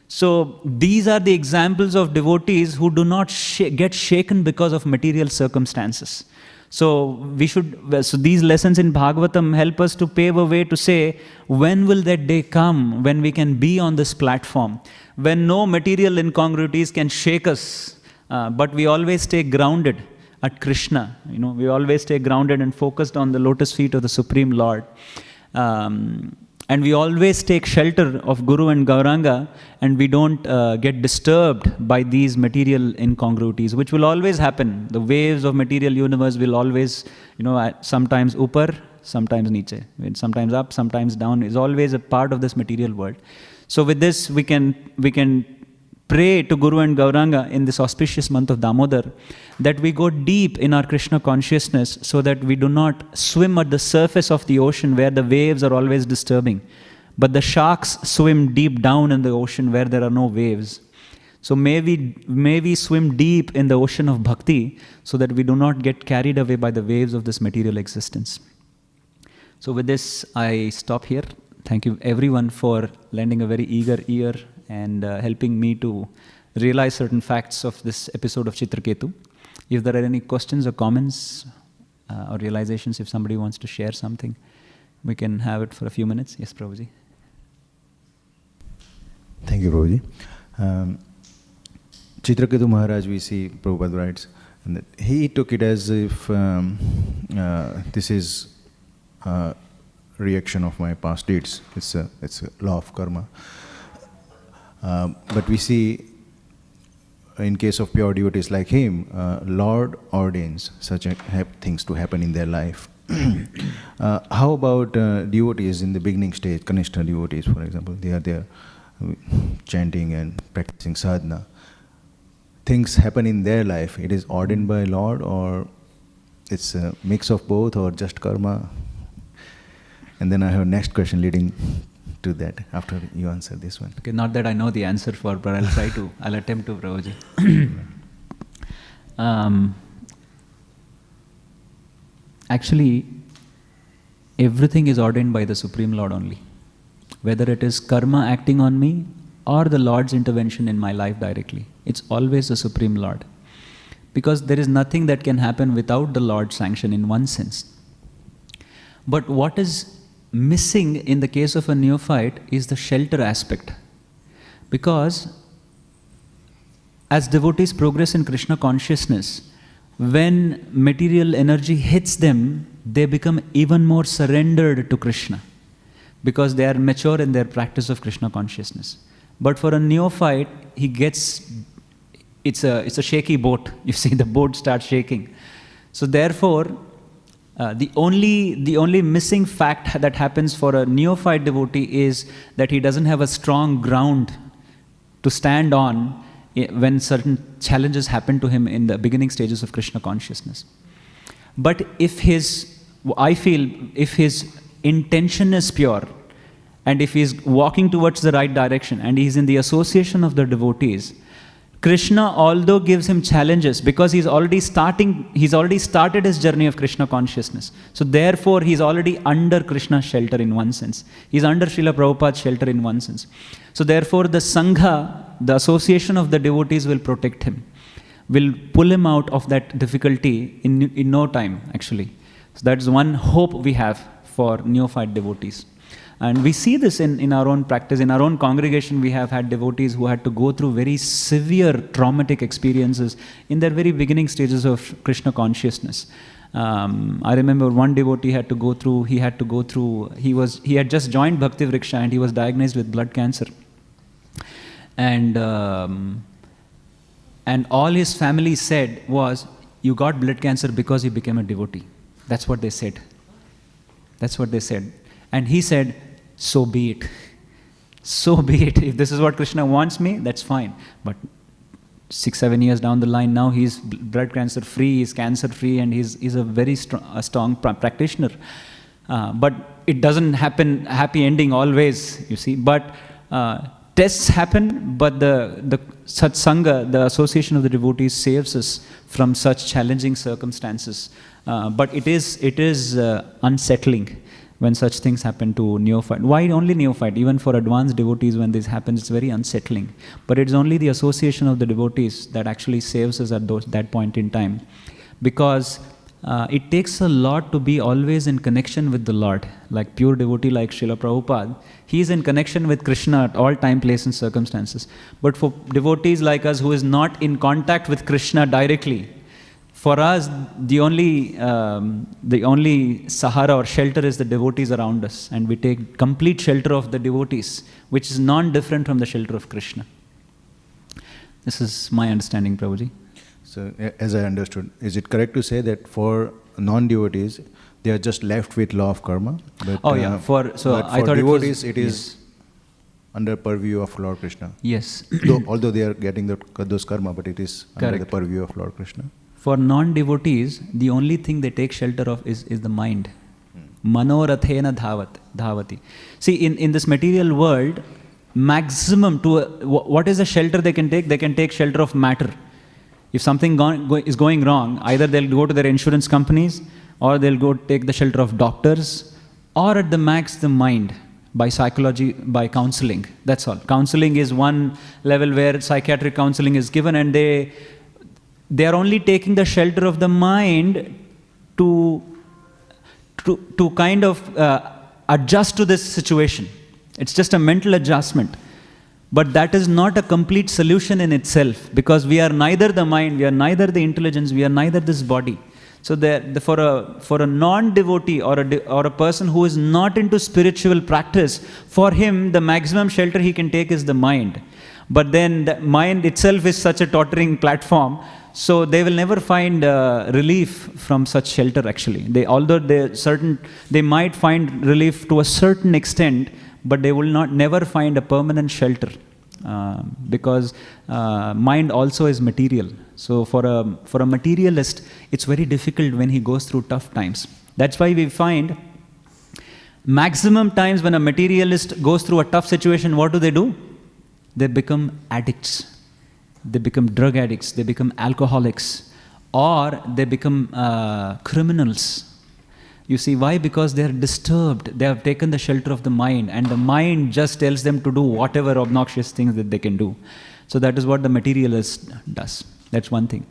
So these are the examples of devotees who do not get shaken because of material circumstances. So these lessons in Bhagavatam help us to pave a way to say, when will that day come when we can be on this platform, when no material incongruities can shake us, but we always stay grounded at Krishna. We always stay grounded and focused on the lotus feet of the Supreme Lord. And we always take shelter of Guru and Gauranga, and we don't get disturbed by these material incongruities, which will always happen. The waves of material universe will always, sometimes upar, sometimes niche. Sometimes up, sometimes down, is always a part of this material world. So with this, we can pray to Guru and Gauranga in this auspicious month of Damodar that we go deep in our Krishna consciousness so that we do not swim at the surface of the ocean where the waves are always disturbing, but the sharks swim deep down in the ocean where there are no waves. So may we swim deep in the ocean of bhakti so that we do not get carried away by the waves of this material existence. So with this, I stop here. Thank you everyone for lending a very eager ear and helping me to realize certain facts of this episode of Chitraketu. If there are any questions or comments or realizations, if somebody wants to share something, we can have it for a few minutes. Yes, Prabhuji. Thank you, Prabhuji. Chitraketu Maharaj, we see Prabhupada writes, and he took it as if this is a reaction of my past deeds. It's a law of karma. But we see, in case of pure devotees like him, Lord ordains such things to happen in their life. How about devotees in the beginning stage, Kanishta devotees, for example? They are there chanting and practicing sadhana. Things happen in their life. It is ordained by Lord, or it's a mix of both, or just karma? And then I have a next question leading to that after you answer this one. Okay, not that I know the answer for, but I'll try to. I'll attempt to, Prabhuji. Actually, everything is ordained by the Supreme Lord only. Whether it is karma acting on me or the Lord's intervention in my life directly, it's always the Supreme Lord. Because there is nothing that can happen without the Lord's sanction in one sense. But what is missing in the case of a neophyte is the shelter aspect. Because as devotees progress in Krishna consciousness, when material energy hits them, they become even more surrendered to Krishna, because they are mature in their practice of Krishna consciousness. But for a neophyte, it's a shaky boat. You see, the boat starts shaking. So therefore, The only missing fact that happens for a neophyte devotee is that he doesn't have a strong ground to stand on when certain challenges happen to him in the beginning stages of Krishna consciousness. But if his intention is pure, and if he's walking towards the right direction, and he's in the association of the devotees, Krishna, although gives him challenges, because he's already started his journey of Krishna consciousness. So therefore, he's already under Krishna's shelter in one sense. He's under Srila Prabhupada's shelter in one sense. So therefore, the Sangha, the association of the devotees, will protect him, will pull him out of that difficulty in no time, actually. So that's one hope we have for neophyte devotees. And we see this in our own practice. In our own congregation, we have had devotees who had to go through very severe traumatic experiences in their very beginning stages of Krishna consciousness. I remember one devotee he had just joined Bhaktivedanta and he was diagnosed with blood cancer. And all his family said was, "You got blood cancer because you became a devotee." That's what they said. And he said, "So be it. So be it. If this is what Krishna wants me, that's fine." But 6-7 years down the line now, he's blood cancer free, he's cancer free, and he's a very strong practitioner. But it doesn't happen happy ending always, you see. But tests happen, but the satsanga, the association of the devotees, saves us from such challenging circumstances. But it is unsettling when such things happen to neophyte. Why only neophyte? Even for advanced devotees, when this happens, it's very unsettling. But it's only the association of the devotees that actually saves us at that point in time. Because it takes a lot to be always in connection with the Lord. Like pure devotee like Srila Prabhupada, he is in connection with Krishna at all time, place and circumstances. But for devotees like us who is not in contact with Krishna directly, for us, the only sahara or shelter is the devotees around us, and we take complete shelter of the devotees, which is non-different from the shelter of Krishna. This is my understanding, Prabhuji. So, as I understood, is it correct to say that for non-devotees, they are just left with law of karma? But, I thought devotees, it is under purview of Lord Krishna. Yes. Although they are getting those karma, but it is under the purview of Lord Krishna. For non-devotees, the only thing they take shelter of is the mind. Manorathena dhavati. See, in this material world, maximum what is the shelter they can take? They can take shelter of matter. If something is going wrong, either they'll go to their insurance companies, or they'll go take the shelter of doctors, or at the max the mind, by psychology, by counseling. That's all. Counseling is one level where psychiatric counseling is given, and they are only taking the shelter of the mind to kind of adjust to this situation. It's just a mental adjustment. But that is not a complete solution in itself, because we are neither the mind, we are neither the intelligence, we are neither this body. So for a non-devotee or a person who is not into spiritual practice, for him the maximum shelter he can take is the mind. But then the mind itself is such a tottering platform, so they will never find relief from such shelter actually. Although they might find relief to a certain extent, but they will never find a permanent shelter, because mind also is material. So for a materialist, it's very difficult when he goes through tough times. That's why we find maximum times when a materialist goes through a tough situation, what do? They become addicts. They become drug addicts. They become alcoholics, or they become criminals. You see why? Because they are disturbed. They have taken the shelter of the mind, and the mind just tells them to do whatever obnoxious things that they can do. So that is what the materialist does. That's one thing.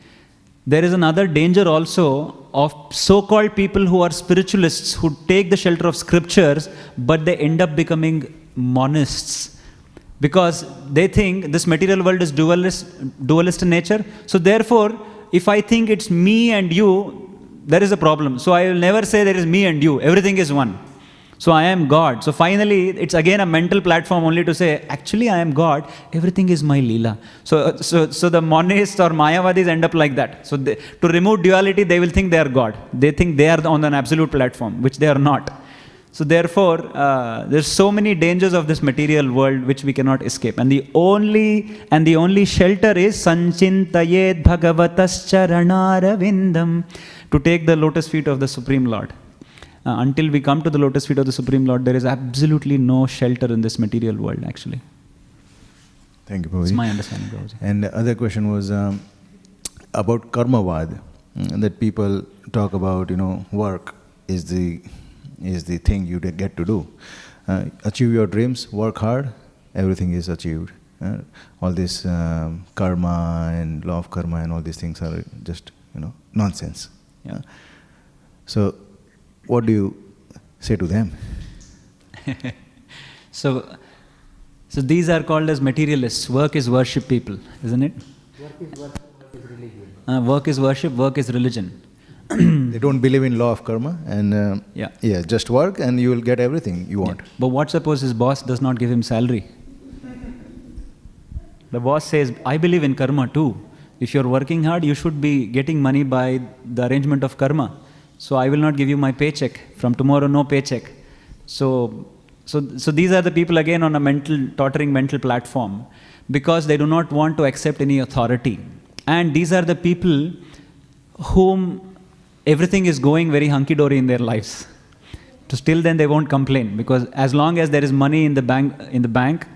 There is another danger also of so-called people who are spiritualists, who take the shelter of scriptures, but they end up becoming monists. Because they think this material world is dualist in nature. So therefore, if I think it's me and you, there is a problem. So I will never say there is me and you. Everything is one. So I am God. So finally, it's again a mental platform only to say, actually I am God, everything is my Leela. So the monists or Mayavadis end up like that. So to remove duality, they will think they are God. They think they are on an absolute platform, which they are not. So therefore, there's so many dangers of this material world which we cannot escape. And the only shelter is Sanchintayed Bhagavatas Charanaravindam, to take the lotus feet of the Supreme Lord. Until we come to the lotus feet of the Supreme Lord, there is absolutely no shelter in this material world, actually. Thank you, Prabhuji. It's my understanding, Prabhuji. And the other question was about karmavad, that people talk about, work is the thing you get to do. Achieve your dreams, work hard, everything is achieved. All this karma and law of karma and all these things are just, nonsense. Yeah. So, what do you say to them? So these are called as materialists. Work is worship people, isn't it? Work is worship, work is religion. Work is worship, work is religion. They don't believe in law of karma and just work and you will get everything you want. Yeah. But what suppose his boss does not give him salary? The boss says, I believe in karma too. If you're working hard, you should be getting money by the arrangement of karma. So I will not give you my paycheck. From tomorrow, no paycheck. So these are the people again on a tottering mental platform, because they do not want to accept any authority. And these are the people whom everything is going very hunky-dory in their lives. So still then they won't complain, because as long as there is money in the bank,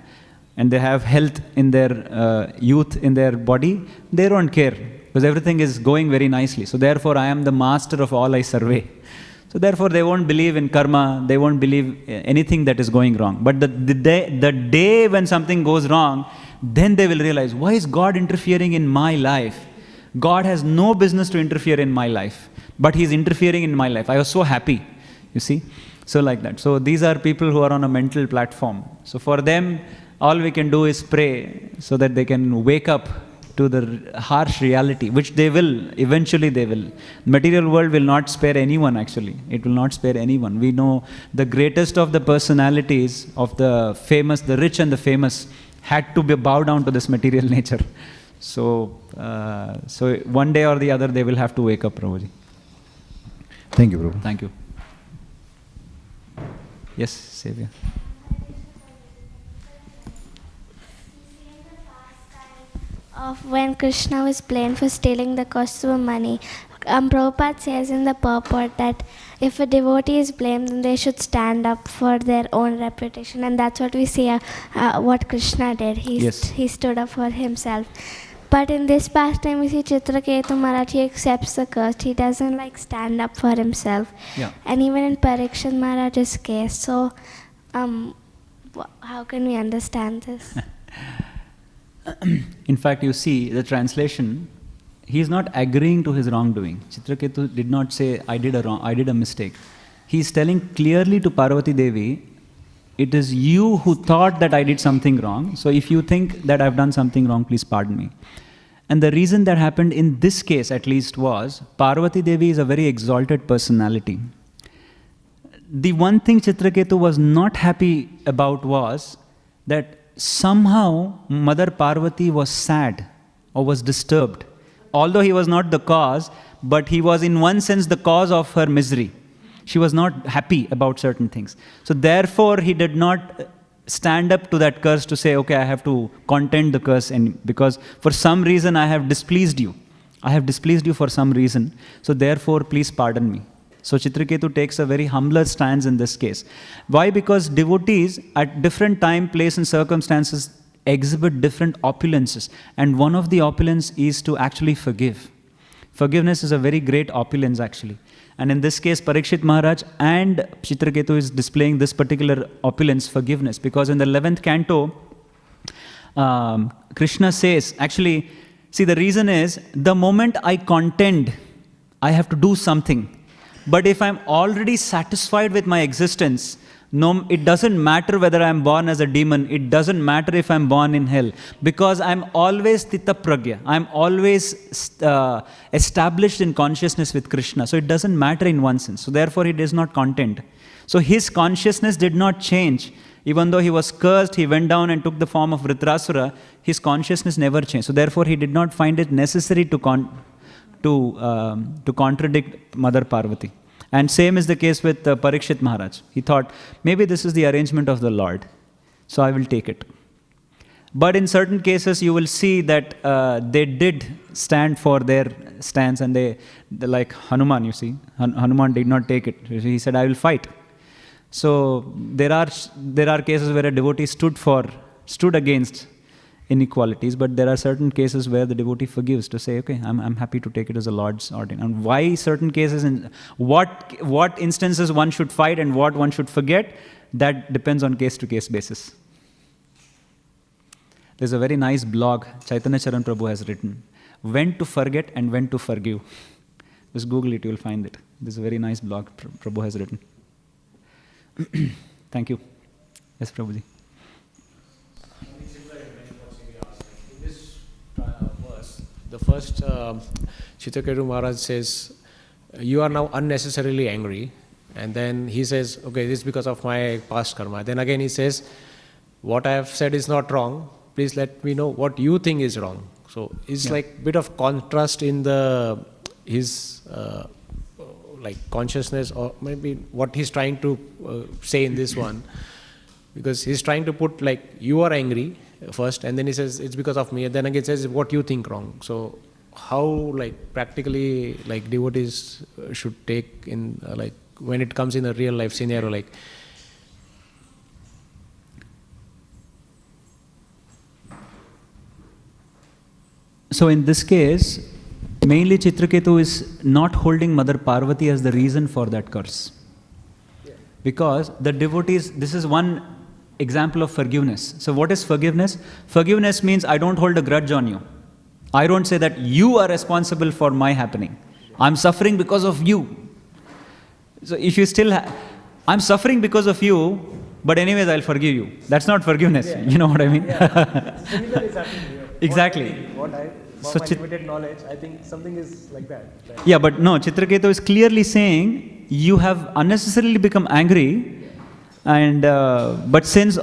and they have health in their youth in their body, they don't care, because everything is going very nicely. So therefore I am the master of all I survey. So therefore they won't believe in karma, they won't believe anything that is going wrong. But the day when something goes wrong, then they will realize, why is God interfering in my life? God has no business to interfere in my life, but He is interfering in my life. I was so happy, you see. So like that. So these are people who are on a mental platform. So for them, all we can do is pray so that they can wake up to the harsh reality, which they will, eventually they will. Material world will not spare anyone, actually. It will not spare anyone. We know the greatest of the personalities of the famous, the rich and the famous, had to bow down to this material nature. So one day or the other they will have to wake up, Prabhuji. Thank you, Prabhu. Thank you. Yes, Savior. Of when Krishna was blamed for stealing the customer money, Prabhupada says in the purport that if a devotee is blamed, then they should stand up for their own reputation, and that's what we see what Krishna did. He stood up for himself. But in this pastime, we see Chitraketu Maharaj, he accepts the curse. He doesn't stand up for himself. Yeah. And even in Parikshit Maharaj's case. So, how can we understand this? In fact, you see the translation, he is not agreeing to his wrongdoing. Chitraketu did not say, I did a mistake. He is telling clearly to Parvati Devi, it is you who thought that I did something wrong. So if you think that I've done something wrong, please pardon me. And the reason that happened in this case at least was, Parvati Devi is a very exalted personality. The one thing Chitraketu was not happy about was that somehow Mother Parvati was sad or was disturbed. Although he was not the cause, but he was in one sense the cause of her misery. She was not happy about certain things. So therefore he did not stand up to that curse to say, okay, I have to contend the curse, and because for some reason I have displeased you. I have displeased you for some reason. So therefore please pardon me. So Chitraketu takes a very humbler stance in this case. Why? Because devotees at different time, place and circumstances exhibit different opulences. And one of the opulence is to actually forgive. Forgiveness is a very great opulence actually. And in this case, Parikshit Maharaj and Chitraketu is displaying this particular opulence, forgiveness. Because in the 11th canto, Krishna says, actually, see the reason is, the moment I contend, I have to do something. But if I'm already satisfied with my existence, no, it doesn't matter whether I'm born as a demon, it doesn't matter if I'm born in hell, because I'm always Tita Pragya, I'm always established in consciousness with Krishna, so it doesn't matter in one sense. So therefore he does not contend. So his consciousness did not change. Even though he was cursed, he went down and took the form of Vritrasura, his consciousness never changed. So therefore he did not find it necessary to contradict Mother Parvati. And same is the case with Parikshit Maharaj. He thought, maybe this is the arrangement of the Lord, so I will take it. But in certain cases, you will see that they did stand for their stance, and they like Hanuman, you see. Hanuman did not take it. He said, I will fight. So there are cases where a devotee stood against inequalities, but there are certain cases where the devotee forgives to say, okay, I'm happy to take it as a Lord's ordering. And why certain cases, and what instances one should fight and what one should forget, that depends on case-to-case basis. There's a very nice blog Chaitanya Charan Prabhu has written, When to Forget and When to Forgive. Just Google it, you'll find it. This is a very nice blog Prabhu has written. Thank you. Yes, Prabhuji. In this verse, the first Chitraketu Maharaj says, you are now unnecessarily angry. And then he says, okay, this is because of my past karma. Then again he says, what I have said is not wrong. Please let me know what you think is wrong. So it's like a bit of contrast in his consciousness, or maybe what he's trying to say in this one. Because he's trying to put you are angry first, and then he says it's because of me, and then again says what you think wrong. So how practically devotees should take in when it comes in a real life scenario So in this case, mainly Chitraketu is not holding Mother Parvati as the reason for that curse. Because the devotees, this is one example of forgiveness. So what is forgiveness? Forgiveness means I don't hold a grudge on you. I don't say that you are responsible for my happening. I'm suffering because of you. So if you still I'm suffering because of you, but anyways I'll forgive you. That's not forgiveness. Yeah. You know what I mean? Yeah. Similar is happening here. Exactly. For my limited knowledge, I think something is like that. Right? Yeah, but no, Chitraketu is clearly saying you have unnecessarily become angry, and but since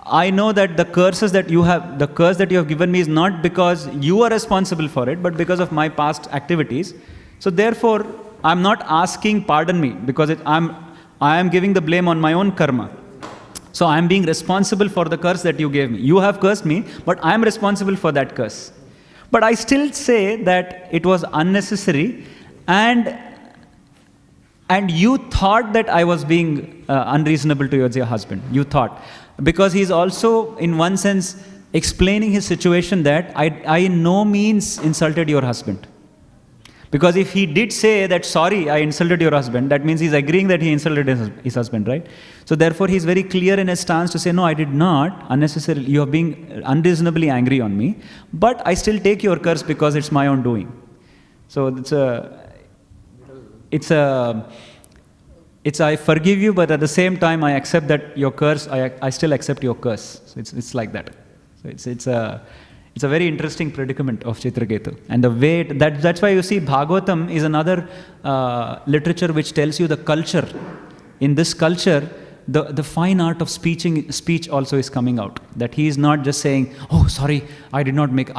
I know that the curse that you have given me is not because you are responsible for it, but because of my past activities. So therefore, I'm not asking pardon me, because I am giving the blame on my own karma. So I am being responsible for the curse that you gave me. You have cursed me, but I am responsible for that curse. But I still say that it was unnecessary, and you thought that I was being unreasonable to your husband. You thought. Because he is also, in one sense, explaining his situation that I in no means insulted your husband. Because if he did say that, sorry, I insulted your husband, that means he's agreeing that he insulted his husband, right? So therefore, he's very clear in his stance to say, no, I did not unnecessarily, you are being unreasonably angry on me, but I still take your curse because it's my own doing. So it's I forgive you, but at the same time, I accept that your curse, I still accept your curse. So it's like that. So it's a very interesting predicament of Chitraketu. And the way, that's why you see Bhagavatam is another literature which tells you the culture. In this culture, the fine art of speech also is coming out. That he is not just saying, oh, sorry, I didn't make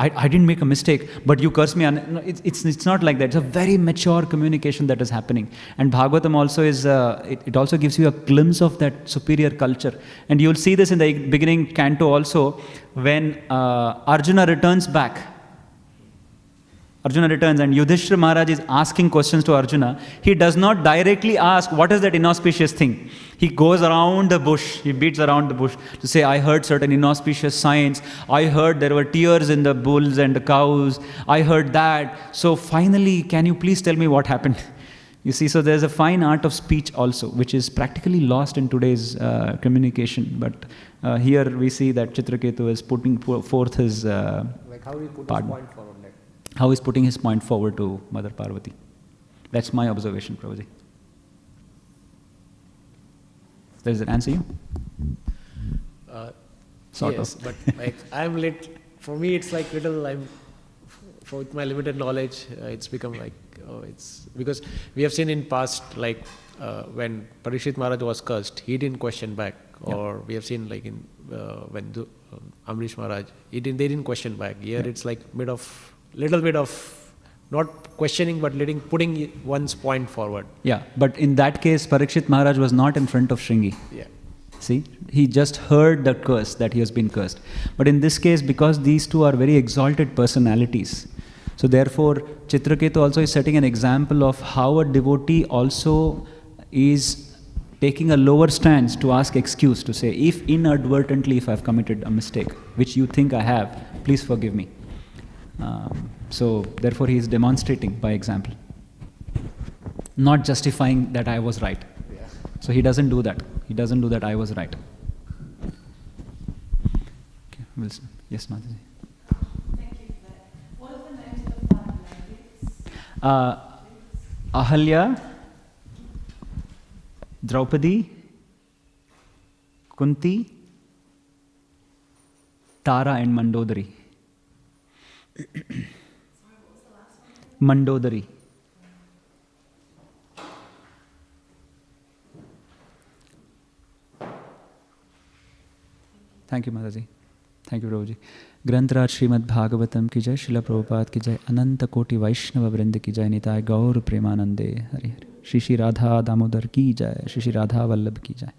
a mistake, but you cursed me. No, it's not like that. It's a very mature communication that is happening. And Bhagavatam also is, it also gives you a glimpse of that superior culture. And you'll see this in the beginning canto also, when Arjuna returns back. Arjuna returns and Yudhishthira Maharaj is asking questions to Arjuna. He does not directly ask, what is that inauspicious thing? He goes around the bush, he beats around the bush to say, I heard certain inauspicious signs. I heard there were tears in the bulls and the cows. I heard that. So finally, can you please tell me what happened? You see, so there's a fine art of speech also, which is practically lost in today's communication. But here we see that Chitraketu is putting forth his like how he put his point forward. How he's putting his point forward to Mother Parvati. That's my observation, Prabhuji. Does it answer you? Yes, but I'm for me it's like little, with my limited knowledge, it's become it's, because we have seen in past, when Parikshit Maharaj was cursed, he didn't question back. Or we have seen like in when Amrish Maharaj, they didn't question back. Here it's like little bit of not questioning but putting one's point forward. Yeah, but in that case, Parikshit Maharaj was not in front of Shringi. Yeah. See, he just heard the curse that he has been cursed. But in this case, because these two are very exalted personalities, so therefore Chitraketu also is setting an example of how a devotee also is taking a lower stance to ask excuse, to say, if inadvertently if I have committed a mistake, which you think I have, please forgive me. So therefore he is demonstrating by example, not justifying that I was right. So he doesn't do that. He doesn't do that, I was right. Okay, Wilson. Yes, Mataji. Thank you for that. What are the names of the 5 ladies? Ahalya, Draupadi, Kunti, Tara and Mandodari. Mandodari. Thank you, Mataji. Thank you, Prabhuji. ग्रंथराज Shrimad Bhagavatam की जय, शिला प्रभुपाद की जय, अनंत कोटि वैष्णव वृंद की जय, निताय गौर प्रेमानंदे हरि हरि। श्री श्री राधा दामोदर की जय, श्री श्री राधा वल्लभ की जय।